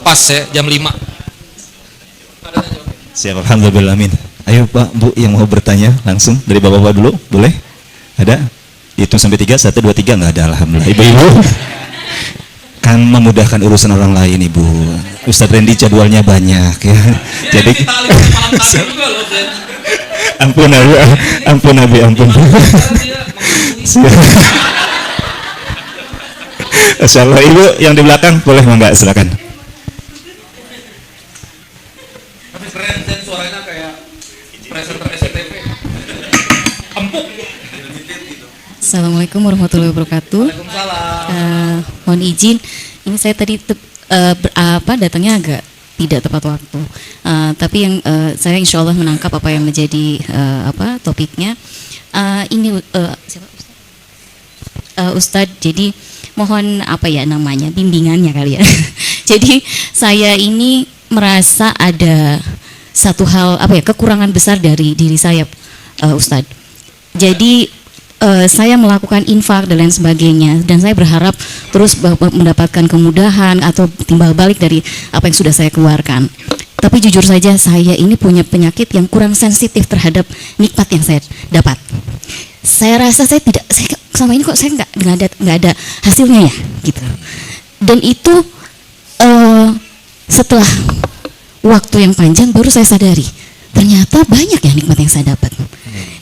Pas ya, jam 5. Siap, alhamdulillah, amin. Ayo Pak, Bu yang mau bertanya langsung dari Bapak-bapak dulu, boleh? Ada? Hitung sampai 3, 1, 2, 3 nggak ada, alhamdulillah. Ibu-ibu kan memudahkan urusan orang lain, Ibu. Ustadz Randy jadwalnya banyak ya. Jadi ampun Nabi, ampun. Masya Allah, Ibu yang di belakang boleh enggak, silakan. Tapi keren dan suaranya kayak presenter SCTV. Empuk. Assalamualaikum warahmatullahi wabarakatuh. Mohon izin, ini saya tadi datangnya agak tidak tepat waktu. Tapi yang saya insya Allah menangkap apa yang menjadi topiknya. Ini siapa Ustadz, jadi mohon bimbingannya kali ya. Jadi saya ini merasa ada satu hal kekurangan besar dari diri saya, Ustadz. Jadi saya melakukan infak dan lain sebagainya, dan saya berharap terus mendapatkan kemudahan atau timbal balik dari apa yang sudah saya keluarkan. Tapi jujur saja saya ini punya penyakit yang kurang sensitif terhadap nikmat yang saya dapat. Saya rasa saya selama ini kok saya nggak ada hasilnya ya, gitu. Dan itu setelah waktu yang panjang baru saya sadari ternyata banyak ya nikmat yang saya dapat.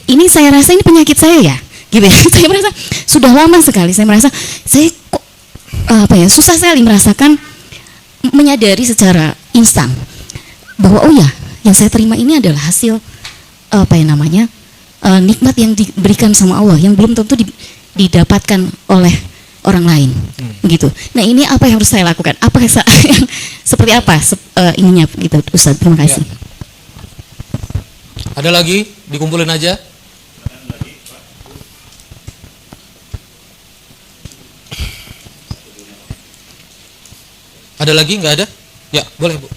Ini saya rasa ini penyakit saya ya, gitu ya. Saya merasa sudah lama sekali saya merasa saya kok susah sekali merasakan, menyadari secara instan bahwa oh ya, yang saya terima ini adalah hasil nikmat yang diberikan sama Allah yang belum tentu didapatkan oleh orang lain, gitu. Nah, ini apa yang harus saya lakukan? Seperti apa ininya, gitu, Ustaz? Terima kasih. Ya. Ada lagi? Dikumpulin aja. Ada lagi? Nggak ada? Ya, boleh, Bu.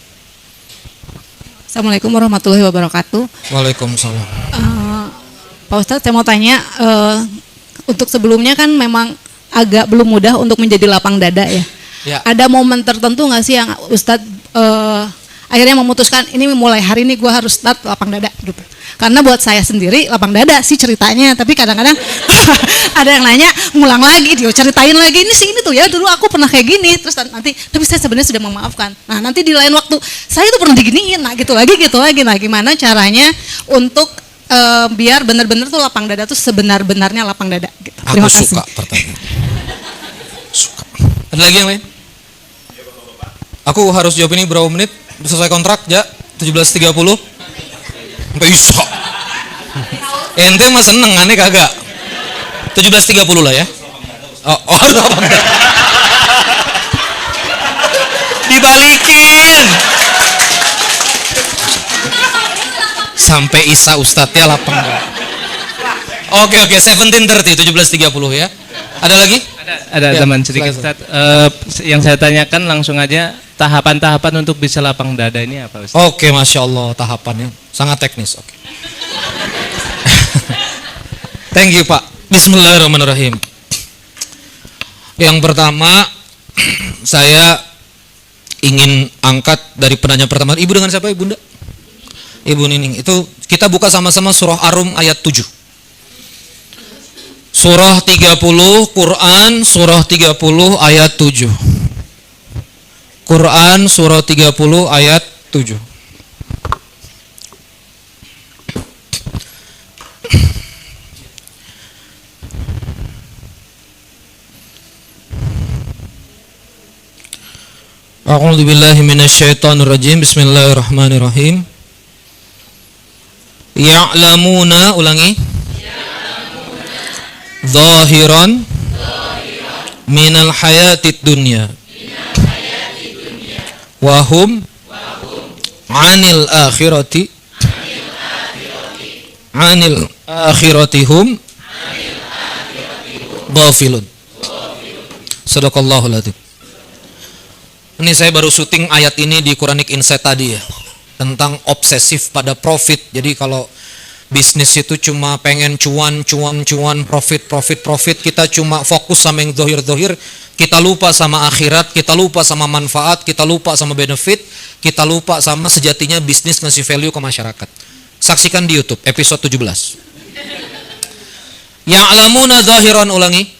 Assalamualaikum warahmatullahi wabarakatuh. Waalaikumsalam. Pak Ustadz, saya mau tanya, untuk sebelumnya kan memang agak belum mudah untuk menjadi lapang dada ya. Ya. Ada momen tertentu nggak sih yang Ustadz akhirnya memutuskan ini mulai hari ini gue harus start lapang dada gitu? Karena buat saya sendiri lapang dada sih ceritanya, tapi kadang-kadang ada yang nanya ngulang lagi, dia ceritain lagi ini tuh ya dulu aku pernah kayak gini, terus nanti tapi saya sebenarnya sudah memaafkan. Nah, nanti di lain waktu saya tuh pernah diginiin, nah gitu lagi. Nah, gimana caranya untuk biar benar-benar tuh lapang dada tuh sebenar-benarnya lapang dada gitu. Terima kasih. Suka pertanyaan. Suka. Ada lagi yang lain? Aku harus jawab ini berapa menit? Selesai kontrak, ja? 17.30? Sampai iso. Ente mah seneng, aneh kagak? 17.30 lah ya? Oh, dibalikin. Sampai Isa Ustadznya lapang. Oke, 17.30, 17.30 ya. Ada lagi? Ada Ya, teman sedikit silakan. Ustaz. Yang saya tanyakan langsung aja, tahapan-tahapan untuk bisa lapang dada ini apa Ustaz? Oke, Masya Allah, tahapannya sangat teknis. Oke. Thank you, Pak. Bismillahirrahmanirrahim. Yang pertama, saya ingin angkat dari penanya pertama. Ibu dengan siapa, Ibunda? Ibu Nining. Itu kita buka sama-sama surah Ar-Rum ayat 7. Surah 30, Quran surah 30 ayat 7. Quran surah 30 ayat 7. A'udzu billahi minasyaitonir rajim. Bismillahirrahmanirrahim. Ya'lamuna, ulangi. Zahiran minal hayatid dunya wa hum anil akhirati hum ghafilun. Sadaqallahul adzim. Ini saya baru syuting ayat ini di Quranic Insight tadi ya, tentang obsesif pada profit. Jadi kalau bisnis itu cuma pengen cuan, profit, kita cuma fokus sama yang dohir, kita lupa sama akhirat, kita lupa sama manfaat, kita lupa sama benefit, kita lupa sama sejatinya bisnis ngasih value ke masyarakat. Saksikan di YouTube episode 17. Ya'lamuna zahiran, ulangi.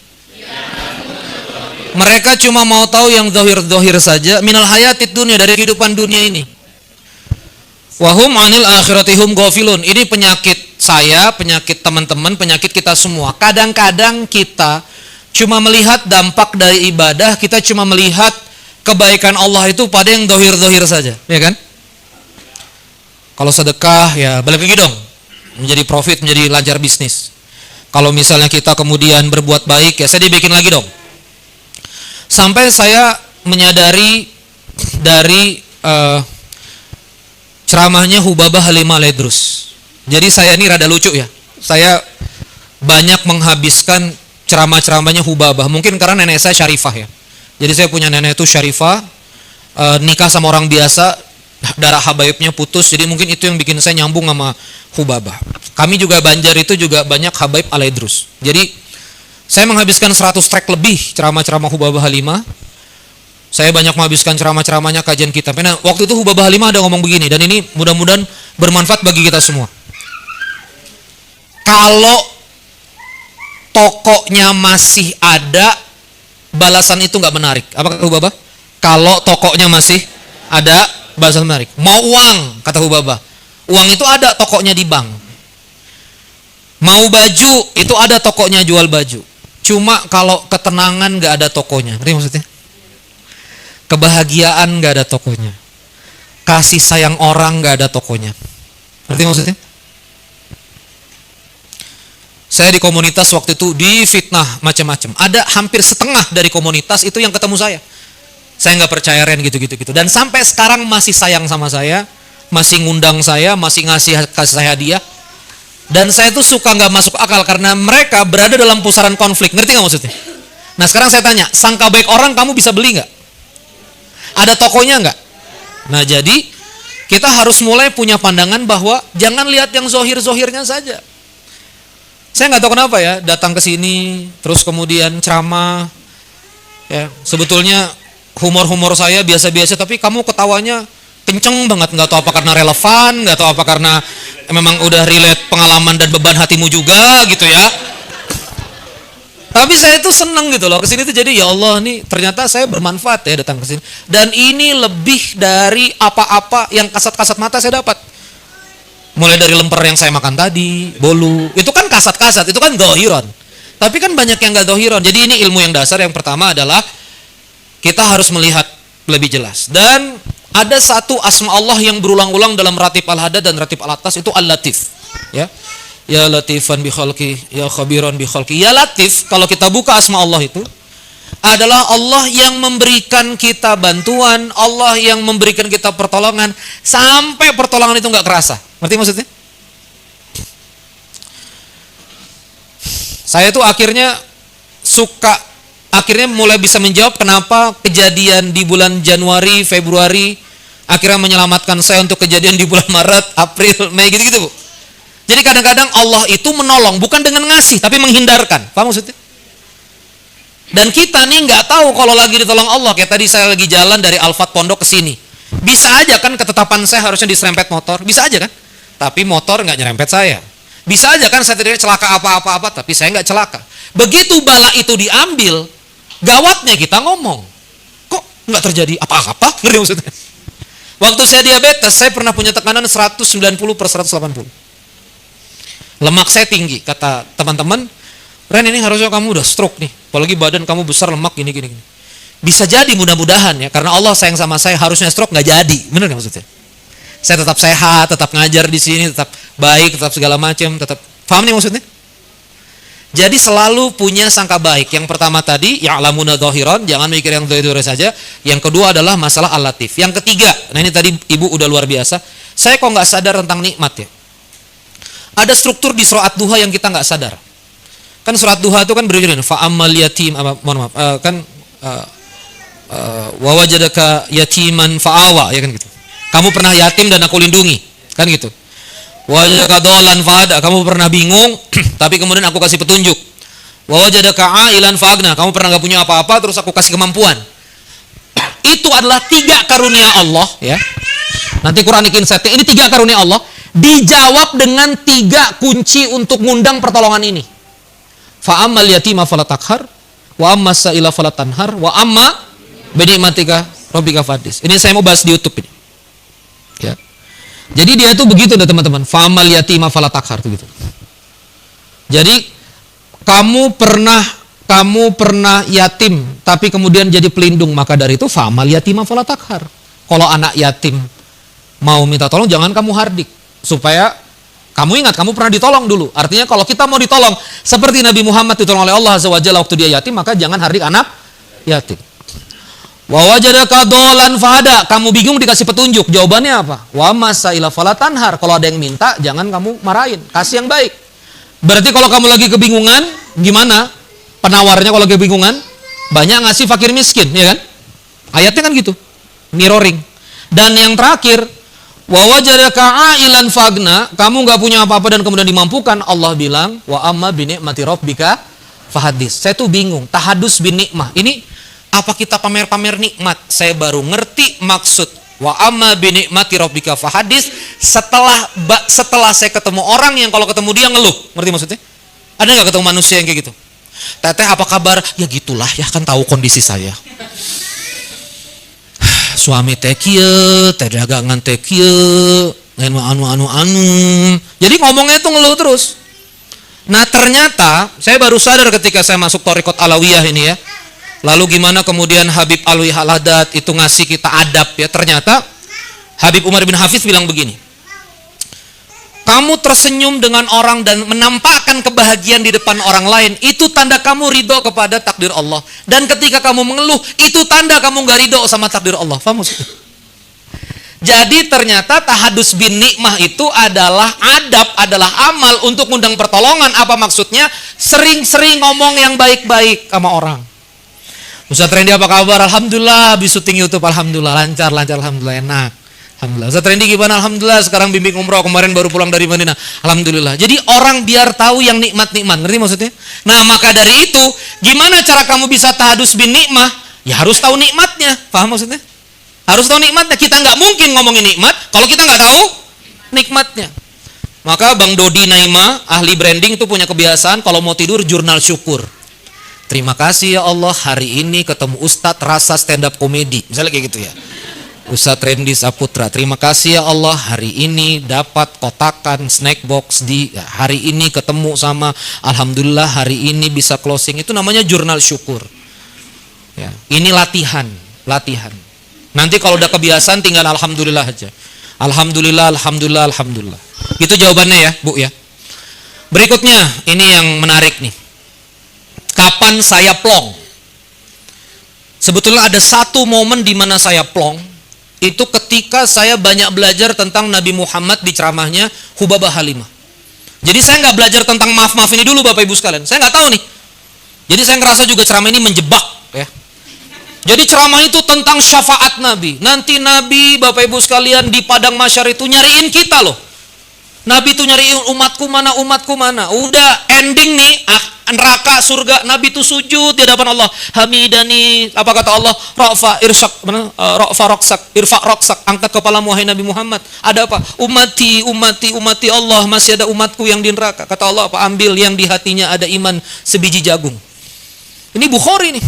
Mereka cuma mau tahu yang dohir saja, minal hayatid dunia, dari kehidupan dunia ini. Wahum anil akhiratihum ghafilun. Ini penyakit saya, penyakit teman-teman, penyakit kita semua. Kadang-kadang kita cuma melihat dampak dari ibadah, kita cuma melihat kebaikan Allah itu pada yang dohir saja, ya kan? Kalau sedekah ya balik lagi dong, menjadi profit, menjadi lancar bisnis. Kalau misalnya kita kemudian berbuat baik ya saya dibikin lagi dong. Sampai saya menyadari dari ceramahnya Hubabah Halimah Al-Idrus. Jadi saya ini rada lucu ya. Saya banyak menghabiskan ceramah-ceramahnya Hubabah. Mungkin karena nenek saya syarifah ya. Jadi saya punya nenek itu syarifah, nikah sama orang biasa, darah habaibnya putus. Jadi mungkin itu yang bikin saya nyambung sama Hubabah. Kami juga Banjar itu juga banyak habaib Al-Idrus. Jadi saya menghabiskan 100 track lebih ceramah-ceramah Hubabah Halimah. Saya banyak menghabiskan ceramah-ceramahnya, kajian kitab. Nah, waktu itu Hubabah Halimah ada ngomong begini, dan ini mudah-mudahan bermanfaat bagi kita semua. Kalau tokonya masih ada, balasan itu nggak menarik. Apa kata Hubabah? Kalau tokonya masih ada, balasan menarik. Mau uang, kata Hubabah. Uang itu ada tokonya di bank. Mau baju, itu ada tokonya jual baju. Cuma kalau ketenangan nggak ada tokonya. Ngerti maksudnya? Kebahagiaan nggak ada tokonya. Kasih sayang orang nggak ada tokonya. Ngerti maksudnya? Saya di komunitas waktu itu difitnah macam-macam. Ada hampir setengah dari komunitas itu yang ketemu saya. Saya nggak percaya Ren gitu. Dan sampai sekarang masih sayang sama saya, masih ngundang saya, masih kasih saya hadiah. Dan saya tuh suka nggak masuk akal karena mereka berada dalam pusaran konflik. Ngerti nggak maksudnya? Nah sekarang saya tanya, sangka baik orang kamu bisa beli nggak? Ada tokonya nggak? Nah jadi kita harus mulai punya pandangan bahwa jangan lihat yang zohirnya saja. Saya nggak tahu kenapa ya, datang ke sini terus kemudian ceramah. Ya sebetulnya humor saya biasa-biasa, tapi kamu ketawanya kenceng banget, nggak tahu apa karena relevan, nggak tahu apa karena memang udah relate pengalaman dan beban hatimu juga gitu ya. Tapi saya itu seneng gitu loh kesini tuh, jadi ya Allah nih ternyata saya bermanfaat ya datang ke sini. Dan ini lebih dari apa-apa yang kasat-kasat mata saya dapat. Mulai dari lemper yang saya makan tadi, bolu, itu kan kasat-kasat, itu kan dohiron. Tapi kan banyak yang nggak dohiron. Jadi ini ilmu yang dasar. Yang pertama adalah kita harus melihat lebih jelas. Dan ada satu asma Allah yang berulang-ulang dalam ratib al-hadad dan ratib al-atas, itu al-latif. Ya. Ya latifan bi khalqi, ya khabiran bi khalqi. Ya latif, kalau kita buka asma Allah itu adalah Allah yang memberikan kita bantuan, Allah yang memberikan kita pertolongan sampai pertolongan itu nggak kerasa. Ngerti maksudnya? Saya tuh akhirnya mulai bisa menjawab kenapa kejadian di bulan Januari, Februari akhirnya menyelamatkan saya untuk kejadian di bulan Maret, April, Mei gitu-gitu, Bu. Jadi kadang-kadang Allah itu menolong bukan dengan ngasih tapi menghindarkan. Paham maksudnya? Dan kita nih nggak tahu kalau lagi ditolong Allah. Kayak tadi saya lagi jalan dari Alfat Pondok ke sini. Bisa aja kan ketetapan saya harusnya diserempet motor, bisa aja kan? Tapi motor nggak nyerempet saya. Bisa aja kan saya tidak celaka apa-apa tapi saya nggak celaka. Begitu bala itu diambil, gawatnya kita ngomong, kok nggak terjadi apa-apa? Ngerti maksudnya? Waktu saya diabetes, saya pernah punya tekanan 190/180. Lemak saya tinggi, kata teman-teman, Ren ini harusnya kamu udah stroke nih, apalagi badan kamu besar, lemak gini. Bisa jadi mudah-mudahan ya, karena Allah sayang sama saya, harusnya stroke nggak jadi, bener nggak maksudnya? Saya tetap sehat, tetap ngajar di sini, tetap baik, tetap segala macam, tetap paham nih maksudnya? Jadi selalu punya sangka baik. Yang pertama tadi, ya'lamuna dhahiran, jangan mikir yang dhahir saja. Yang kedua adalah masalah al-latif. Yang ketiga, nah ini tadi ibu udah luar biasa. Saya kok nggak sadar tentang nikmat ya. Ada struktur di surat duha yang kita nggak sadar. Kan surat duha itu kan berjudul fa'ammal yatim, wa wajadaka yatiman fa'awa, ya kan gitu. Kamu pernah yatim dan aku lindungi, kan gitu. Wa wajadaka dhalan fahada, kamu pernah bingung tapi kemudian aku kasih petunjuk. Wa wajadaka ailan fa'agna, kamu pernah enggak punya apa-apa terus aku kasih kemampuan. Itu adalah 3 karunia Allah, ya. Nanti Quranic Insight, ini 3 karunia Allah dijawab dengan 3 kunci untuk ngundang pertolongan ini. Fa ammal yatima fala takhar, wa amma sa'ila fala tanhar, wa amma bi ni'matika rabbika fadis. Ini saya mau bahas di YouTube ini. Ya. Jadi dia itu begitu dah teman-teman. Fa ammal yatima fala takhar itu gitu. Jadi kamu pernah yatim tapi kemudian jadi pelindung, maka dari itu fa ammal yatima fala takhar. Kalau anak yatim mau minta tolong jangan kamu hardik, supaya kamu ingat kamu pernah ditolong dulu. Artinya kalau kita mau ditolong seperti Nabi Muhammad ditolong oleh Allah Azza wa Jalla waktu dia yatim, maka jangan hardik anak yatim. Wa wajadaka dhalan fahada, kamu bingung dikasih petunjuk. Jawabannya apa? Wa masaila fala tanhar, kalau ada yang minta jangan kamu marahin, kasih yang baik. Berarti kalau kamu lagi kebingungan, gimana penawarnya kalau kebingungan? Banyak ngasih fakir miskin, ya kan? Ayatnya kan gitu. Mirroring. Dan yang terakhir, wa wajadaka ailan fagna, kamu enggak punya apa-apa dan kemudian dimampukan, Allah bilang wa amma bi ni'mati rabbika fahadis. Saya tuh bingung, tahadus bin nikmah. Ini apa kita pamer-pamer nikmat? Saya baru ngerti maksud wa amma bi ni'mati rabbika fahadis setelah saya ketemu orang yang kalau ketemu dia ngeluh. Ngerti maksudnya? Ada enggak ketemu manusia yang kayak gitu? Teteh apa kabar? Ya gitulah ya, kan tahu kondisi saya. Suami teh kieu, teh dagangan teh kieu, anu. Jadi ngomongnya itu ngeluh terus. Nah ternyata saya baru sadar ketika saya masuk Thariqat Alawiyah ini ya. Lalu gimana kemudian Habib Alwi Haladat itu ngasih kita adab ya. Ternyata Habib Umar bin Hafiz bilang begini. Kamu tersenyum dengan orang dan menampakkan kebahagiaan di depan orang lain, itu tanda kamu ridho kepada takdir Allah. Dan ketika kamu mengeluh, itu tanda kamu gak ridho sama takdir Allah. Paham maksudnya? Jadi ternyata tahadus bin nikmah itu adalah adab, adalah amal untuk ngundang pertolongan. Apa maksudnya? Sering-sering ngomong yang baik-baik sama orang. Ustaz Randy apa kabar? Alhamdulillah, habis syuting YouTube, alhamdulillah, lancar, alhamdulillah, enak. Alhamdulillah. Ustaz Randy gimana? Alhamdulillah, sekarang bimbing umroh, kemarin baru pulang dari Madinah. Alhamdulillah. Jadi orang biar tahu yang nikmat-nikmat. Ngerti maksudnya? Nah, maka dari itu, gimana cara kamu bisa tahadus bin nikmah? Ya harus tahu nikmatnya. Paham maksudnya? Harus tahu nikmatnya. Kita nggak mungkin ngomongin nikmat kalau kita nggak tahu nikmatnya. Maka Bang Dodi Naima, ahli branding itu punya kebiasaan kalau mau tidur jurnal syukur. Terima kasih ya Allah, hari ini ketemu Ustadz rasa stand up komedi. Misalnya kayak gitu ya. Ustadz Randy Saputra, terima kasih ya Allah, hari ini dapat kotakan snack box di hari ini ketemu sama, alhamdulillah hari ini bisa closing. Itu namanya jurnal syukur. Ya, ini latihan. Nanti kalau udah kebiasaan tinggal alhamdulillah aja. Alhamdulillah. Itu jawabannya ya, Bu ya. Berikutnya, ini yang menarik nih. Kapan saya plong? Sebetulnya ada satu momen di mana saya plong. Itu ketika saya banyak belajar tentang Nabi Muhammad di ceramahnya Hubabah Halimah. Jadi saya nggak belajar tentang maaf ini dulu Bapak Ibu sekalian. Saya nggak tahu nih. Jadi saya ngerasa juga ceramah ini menjebak ya. Jadi ceramah itu tentang syafaat Nabi. Nanti Nabi Bapak Ibu sekalian di padang mahsyar itu nyariin kita loh. Nabi itu nyariin umatku mana. Udah ending nih, neraka, surga, Nabi itu sujud di hadapan Allah. Hamidani, apa kata Allah? Ra'fa roksak, angkat kepalamu wahai Nabi Muhammad. Ada apa? Umati Allah, masih ada umatku yang di neraka. Kata Allah apa? Ambil yang di hatinya ada iman sebiji jagung. Ini Bukhari nih.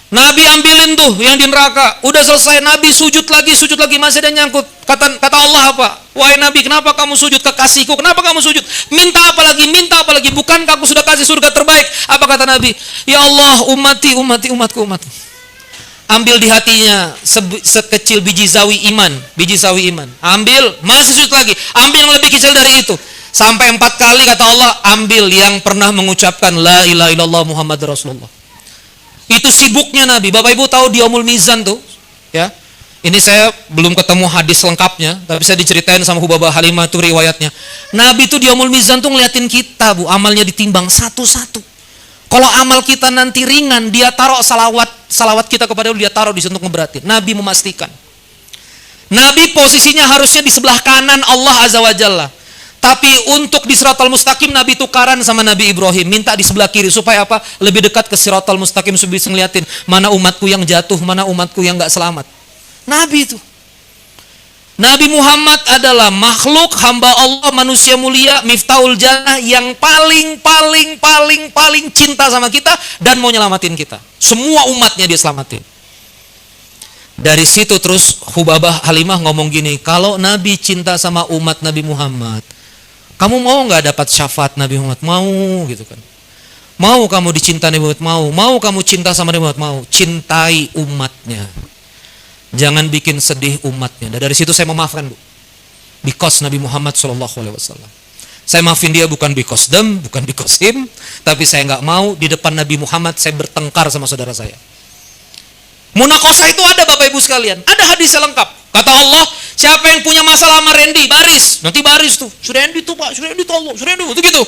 Nabi ambilin tuh yang di neraka. Udah selesai, Nabi sujud lagi, masih ada nyangkut. Kata Allah apa? Wahai Nabi, kenapa kamu sujud? Kekasihku, kenapa kamu sujud? Minta apa lagi? Bukankah aku sudah kasih surga terbaik? Apa kata Nabi? Ya Allah, umatku. Ambil di hatinya sekecil biji sawi iman. Ambil, masih sujud lagi. Ambil yang lebih kecil dari itu. Sampai 4 kali kata Allah, ambil yang pernah mengucapkan la ilaha illallah Muhammad Rasulullah. Itu sibuknya Nabi. Bapak Ibu tahu di Yaumul Mizan tuh, ya. Ini saya belum ketemu hadis lengkapnya, tapi saya diceritain sama Hubabah Halimah tuh riwayatnya. Nabi tuh di Yaumul Mizan tuh ngeliatin kita, Bu, amalnya ditimbang satu-satu. Kalau amal kita nanti ringan, dia taruh salawat kita kepada dia taruh di situ untuk ngeberatin. Nabi memastikan. Nabi posisinya harusnya di sebelah kanan Allah Azza wa Jalla. Tapi untuk di Siratal Mustaqim Nabi tukaran sama Nabi Ibrahim, minta di sebelah kiri supaya apa? Lebih dekat ke Siratal Mustaqim supaya bisa ngeliatin mana umatku yang jatuh, mana umatku yang enggak selamat. Nabi itu. Nabi Muhammad adalah makhluk hamba Allah, manusia mulia, Miftahul Jannah yang paling cinta sama kita dan mau nyelamatin kita. Semua umatnya dia selamatin. Dari situ terus Hubabah Halimah ngomong gini, kalau Nabi cinta sama umat Nabi Muhammad, kamu mau nggak dapat syafaat Nabi Muhammad? Mau gitu kan? Mau kamu dicintai Nabi Muhammad? Mau kamu cinta sama Nabi Muhammad? Mau. Cintai umatnya. Jangan bikin sedih umatnya. Dan dari situ saya memaafkan, Bu. Because Nabi Muhammad SAW. Saya maafin dia bukan because them, bukan because him, tapi saya nggak mau di depan Nabi Muhammad saya bertengkar sama saudara saya. Munakosah itu ada Bapak Ibu sekalian. Ada hadisnya lengkap. Kata Allah, siapa yang punya masalah sama Randy, baris. Nanti baris tuh. Randy tuh Pak, Randy tuh Allah, Randy tuh gitu.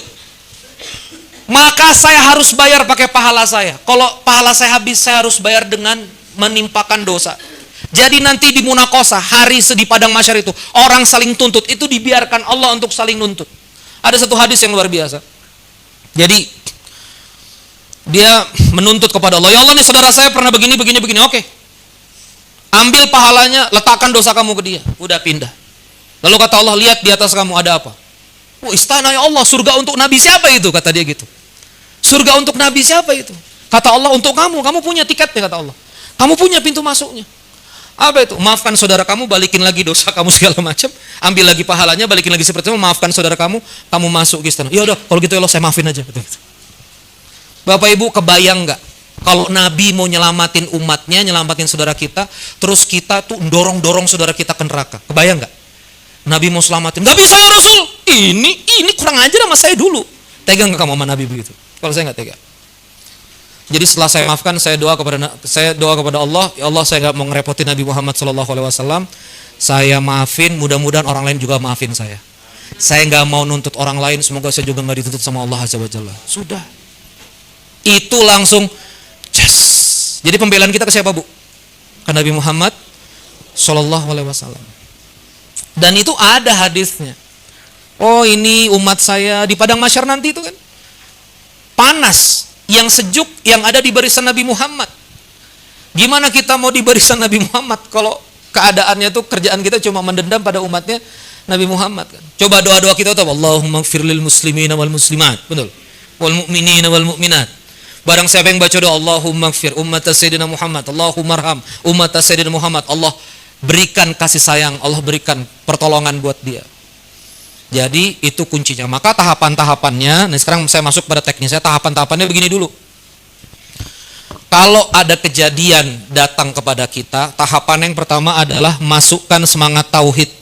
Maka saya harus bayar pakai pahala saya. Kalau pahala saya habis, saya harus bayar dengan menimpakan dosa. Jadi nanti di munakosah, hari di padang mahsyar itu, orang saling tuntut. Itu dibiarkan Allah untuk saling nuntut. Ada satu hadis yang luar biasa. Jadi, dia menuntut kepada Allah. Ya Allah nih saudara saya pernah begini. Oke. Ambil pahalanya, letakkan dosa kamu ke dia. Udah pindah. Lalu kata Allah, lihat di atas kamu ada apa? Oh, istana ya Allah, surga untuk Nabi siapa itu? Kata dia gitu. Surga untuk Nabi siapa itu? Kata Allah, untuk kamu punya tiketnya, kata Allah. Kamu punya pintu masuknya. Apa itu? Maafkan saudara kamu, balikin lagi dosa kamu segala macam. Ambil lagi pahalanya, balikin lagi seperti itu, maafkan saudara kamu masuk ke istana. Ya udah, kalau gitu ya Allah, saya maafin aja. Bapak Ibu kebayang nggak? Kalau Nabi mau nyelamatin umatnya, nyelamatin saudara kita, terus kita tuh dorong saudara kita ke neraka. Kebayang nggak? Nabi mau selamatin, nggak bisa ya Rasul. Ini kurang ajar sama saya dulu. Tega nggak kamu sama Nabi begitu? Kalau saya nggak tega. Jadi setelah saya maafkan, saya doa kepada Allah, ya Allah saya nggak mau ngerepotin Nabi Muhammad SAW. Saya maafin, mudah-mudahan orang lain juga maafin saya. Saya nggak mau nuntut orang lain, semoga saya juga nggak dituntut sama Allah Azza wa Jalla. Sudah. Itu langsung yes. Jadi pembelaan kita ke siapa, Bu? Ke Nabi Muhammad SAW. Dan itu ada hadisnya. Oh, ini umat saya di padang mahsyar nanti itu kan panas, yang sejuk yang ada di barisan Nabi Muhammad. Gimana kita mau di barisan Nabi Muhammad kalau keadaannya tuh kerjaan kita cuma mendendam pada umatnya Nabi Muhammad kan? Coba doa-doa kita tuh, Allahumma ighfir lil muslimina wal muslimat, betul? Wal mu'minina wal mu'minat. Barang siapa yang baca doa Allahumma ighfir ummat Sayyidina Muhammad, Allahumma arham ummat Sayyidina Muhammad, Allah berikan kasih sayang, Allah berikan pertolongan buat dia. Jadi itu kuncinya. Maka tahapan-tahapannya, nah sekarang saya masuk pada teknisnya. Tahapan-tahapannya begini dulu. Kalau ada kejadian datang kepada kita, tahapan yang pertama adalah masukkan semangat tauhid.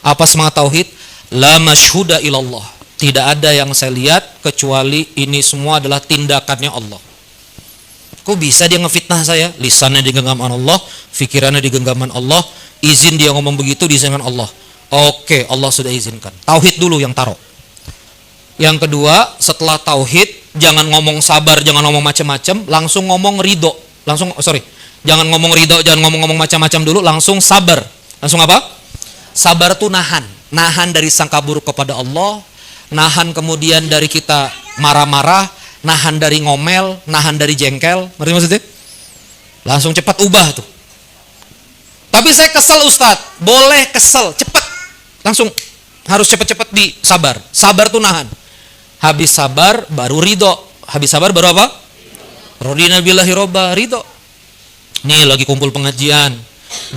Apa semangat tauhid? La masyhuda ilallah. Tidak ada yang saya lihat kecuali ini semua adalah tindakannya Allah. Kok bisa dia ngefitnah saya? Lisannya di genggaman Allah, pikirannya di genggaman Allah, izin dia ngomong begitu diizinkan Allah. Oke, Allah sudah izinkan. Tauhid dulu yang taruh. Yang kedua, setelah tauhid, jangan ngomong sabar, jangan ngomong macam-macam, langsung ngomong ridho. Jangan ngomong ridho, jangan ngomong macam-macam dulu, langsung sabar. Langsung apa? Sabar tuh nahan dari sangka buruk kepada Allah, nahan kemudian dari kita marah-marah, nahan dari ngomel, nahan dari jengkel. Ngerti maksudnya? Langsung cepat ubah tuh. Tapi saya kesel Ustadz, boleh kesel, cepat. Langsung harus cepat-cepat disabar. Sabar tuh nahan. Habis sabar baru ridho. Habis sabar baru apa? Radina billahi robba, ridho. Nih lagi kumpul pengajian,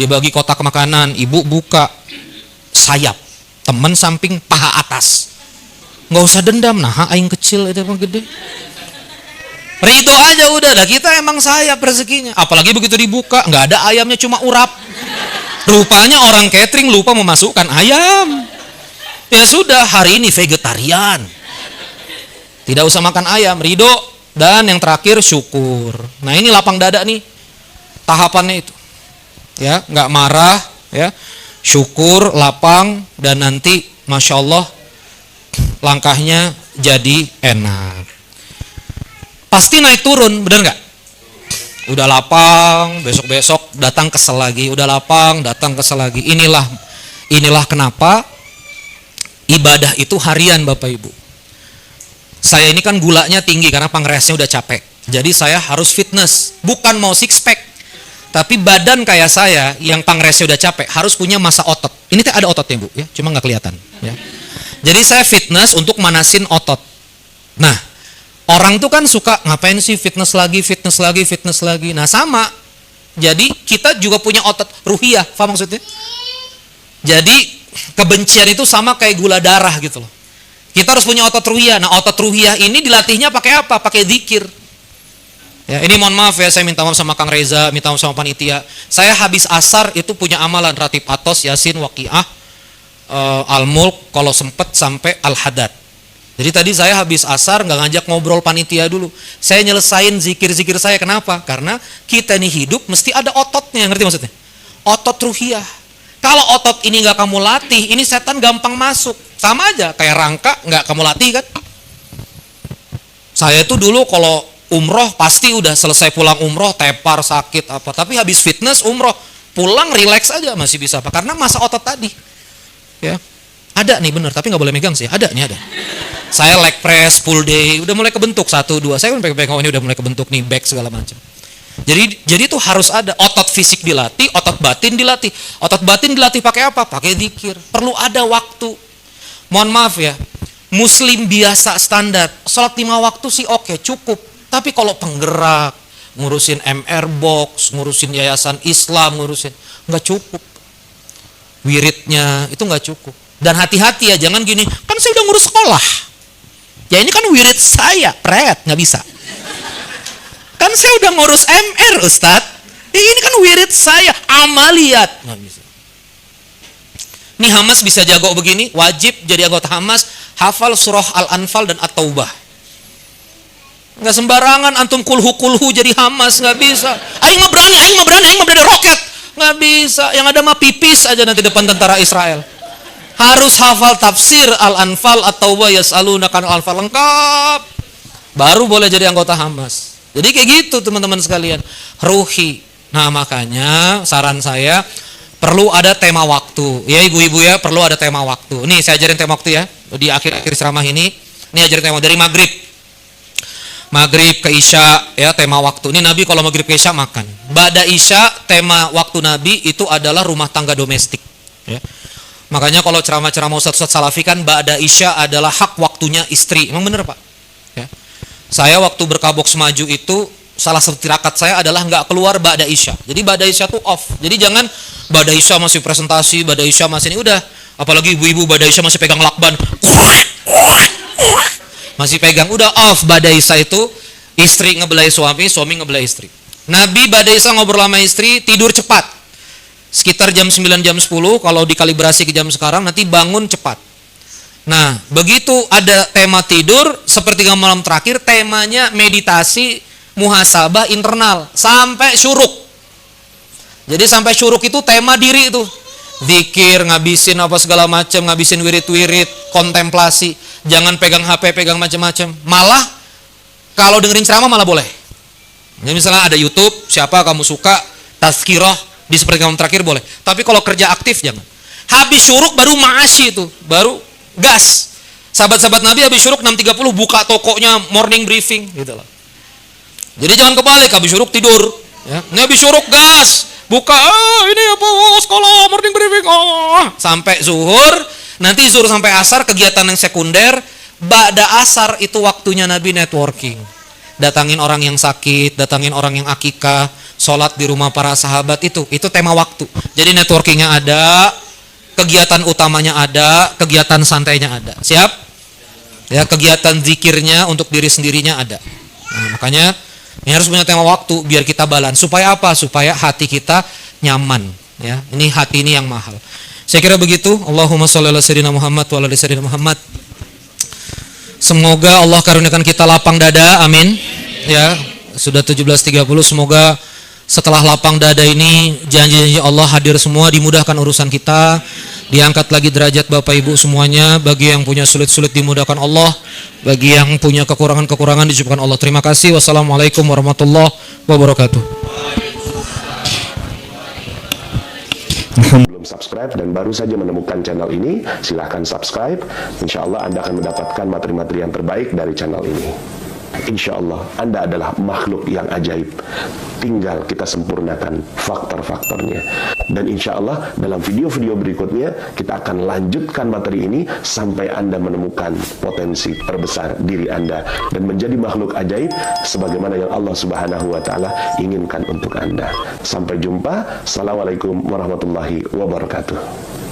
dibagi kotak makanan, ibu buka sayap, teman samping paha atas. Nggak usah dendam, nah aing kecil itu emang gede. Ridho aja udah, dah kita emang sayap rezekinya. Apalagi begitu dibuka, nggak ada ayamnya, cuma urap. Rupanya orang catering lupa memasukkan ayam. Ya sudah, hari ini vegetarian. Tidak usah makan ayam, ridho. Dan yang terakhir syukur. Nah ini lapang dada nih, tahapannya itu. Ya, nggak marah, ya, syukur, lapang, dan nanti, masya Allah, langkahnya jadi enak. pasti naik turun, bener nggak? Udah lapang, besok-besok datang kesel lagi, udah lapang, datang kesel lagi. Inilah kenapa ibadah itu harian Bapak Ibu. Saya ini kan gulanya tinggi karena pankreasnya udah capek. Jadi saya harus fitness, bukan mau six pack. Tapi badan kayak saya yang pankreasnya udah capek harus punya massa otot. Ini ada ototnya Bu, ya, cuma nggak kelihatan. Ya. Jadi saya fitness untuk manasin otot. Nah, orang tuh kan suka ngapain sih fitness lagi. Nah sama, jadi kita juga punya otot ruhiyah, paham maksudnya? Jadi kebencian itu sama kayak gula darah gitu loh. Kita harus punya otot ruhiyah. Nah otot ruhiyah ini dilatihnya pakai apa? Pakai zikir. Ya, ini mohon maaf ya, saya minta maaf sama Kang Reza, minta maaf sama panitia. Saya habis asar itu punya amalan ratib atos, yasin, waqiah, al-mulk, kalau sempet sampai al-hadad. Jadi tadi saya habis asar nggak ngajak ngobrol panitia dulu. Saya nyelesain zikir-zikir saya. Kenapa? Karena kita nih hidup mesti ada ototnya, ngerti maksudnya? Otot ruhiyah. Kalau otot ini nggak kamu latih, ini setan gampang masuk. Sama aja kayak rangka nggak kamu latih kan? Saya itu dulu kalau umroh pasti udah selesai pulang umroh tepar sakit apa. Tapi habis fitness umroh pulang relax aja masih bisa apa? Karena masa otot tadi. Ya. Ada nih bener, tapi nggak boleh megang sih. Ada. Saya leg press full day, udah mulai kebentuk 1, 2. Saya kan pegang ini udah mulai kebentuk nih back segala macam. Jadi itu harus ada otot fisik dilatih, otot batin dilatih. Otot batin dilatih pakai apa? Pakai zikir. Perlu ada waktu. Mohon maaf ya, Muslim biasa standar, sholat 5 waktu sih oke, cukup. Tapi kalau penggerak, ngurusin MR box, ngurusin yayasan Islam, nggak cukup. Wiridnya itu nggak cukup. Dan hati-hati ya, jangan gini, kan saya udah ngurus sekolah. Ya ini kan wirid saya, pret, nggak bisa. Kan saya udah ngurus MR Ustadz. Ini kan wirid saya, amaliyat. Nggak bisa. Nih Hamas bisa jago begini, wajib jadi anggota Hamas, hafal surah Al-Anfal dan At-Taubah. Nggak sembarangan antum kulhu jadi Hamas, nggak bisa. Aing mah berani roket. Nggak bisa, yang ada mah pipis aja nanti depan tentara Israel. Harus hafal tafsir Al-Anfal At-Taubah yas'alunaka Al-Anfal lengkap. Baru boleh jadi anggota Hamas. Jadi kayak gitu teman-teman sekalian. Ruhi. Nah makanya saran saya perlu ada tema waktu. Ya ibu-ibu ya, perlu ada tema waktu. Nih saya ajarin tema waktu ya. Di akhir-akhir ceramah ini ajarin tema dari maghrib ke Isya ya, tema waktu. Ini Nabi kalau maghrib ke Isya makan. Ba'da Isya tema waktu Nabi itu adalah rumah tangga domestik ya. Makanya kalau ceramah-ceramah Ustadz Salafi kan Ba'da Isya adalah hak waktunya istri. Emang bener Pak? Ya. Saya waktu berkabok semaju itu salah satu tirakat saya adalah nggak keluar Ba'da Isya. Jadi Ba'da Isya tuh off. Jadi jangan Ba'da Isya masih presentasi, Ba'da Isya masih ini udah. Apalagi ibu-ibu Ba'da Isya masih pegang lakban. Masih pegang, udah off. Ba'da Isya itu istri ngebelai suami, suami ngebelai istri. Nabi Ba'da Isya ngobrol sama istri, tidur cepat. Sekitar jam 9, jam 10, kalau dikalibrasi ke jam sekarang, nanti bangun cepat. Nah, begitu ada tema tidur, sepertiga malam terakhir, temanya meditasi, muhasabah internal, sampai syuruk. Jadi sampai syuruk itu tema diri itu. Zikir, ngabisin apa segala macam, ngabisin wirid-wirid, kontemplasi. Jangan pegang HP, pegang macam-macam. Malah, kalau dengerin ceramah malah boleh. Jadi misalnya ada YouTube, siapa kamu suka, tazkirah, di sepertiga malam terakhir boleh. Tapi kalau kerja aktif jangan. Habis syuruk baru ma'asyi itu, baru gas. Sahabat-sahabat Nabi habis syuruk 6.30 buka tokonya, morning briefing gitu loh. Jadi jangan kebalik, habis syuruk tidur ya. Ini habis syuruk gas, buka ini apa sekolah morning briefing sampai zuhur. Nanti zuhur sampai asar kegiatan yang sekunder. Ba'da asar itu waktunya Nabi networking. Datangin orang yang sakit, datangin orang yang akikah, sholat di rumah para sahabat, itu tema waktu. Jadi networkingnya ada, kegiatan utamanya ada, kegiatan santainya ada. Siap? Ya, kegiatan zikirnya untuk diri sendirinya ada. Nah, makanya ini harus punya tema waktu biar kita balance. Supaya apa? Supaya hati kita nyaman. Ya, ini hati ini yang mahal. Saya kira begitu. Allahumma sholli ala sayyidina Muhammad wa ala ali sayyidina Muhammad. Semoga Allah karuniakan kita lapang dada, amin. Ya, sudah 17.30, semoga setelah lapang dada ini janji-janji Allah hadir semua, dimudahkan urusan kita. diangkat lagi derajat Bapak Ibu semuanya. Bagi yang punya sulit-sulit dimudahkan Allah, bagi yang punya kekurangan-kekurangan dicukupkan Allah. Terima kasih. Wassalamualaikum warahmatullahi wabarakatuh. Belum subscribe dan baru saja menemukan channel ini, silahkan subscribe. Insya Allah Anda akan mendapatkan materi-materi yang terbaik dari channel ini. Insya Allah Anda adalah makhluk yang ajaib. Tinggal kita sempurnakan faktor-faktornya. Dan insya Allah dalam video-video berikutnya kita akan lanjutkan materi ini sampai Anda menemukan potensi terbesar diri Anda dan menjadi makhluk ajaib sebagaimana yang Allah Subhanahu wa Ta'ala inginkan untuk Anda. Sampai jumpa. Assalamualaikum warahmatullahi wabarakatuh.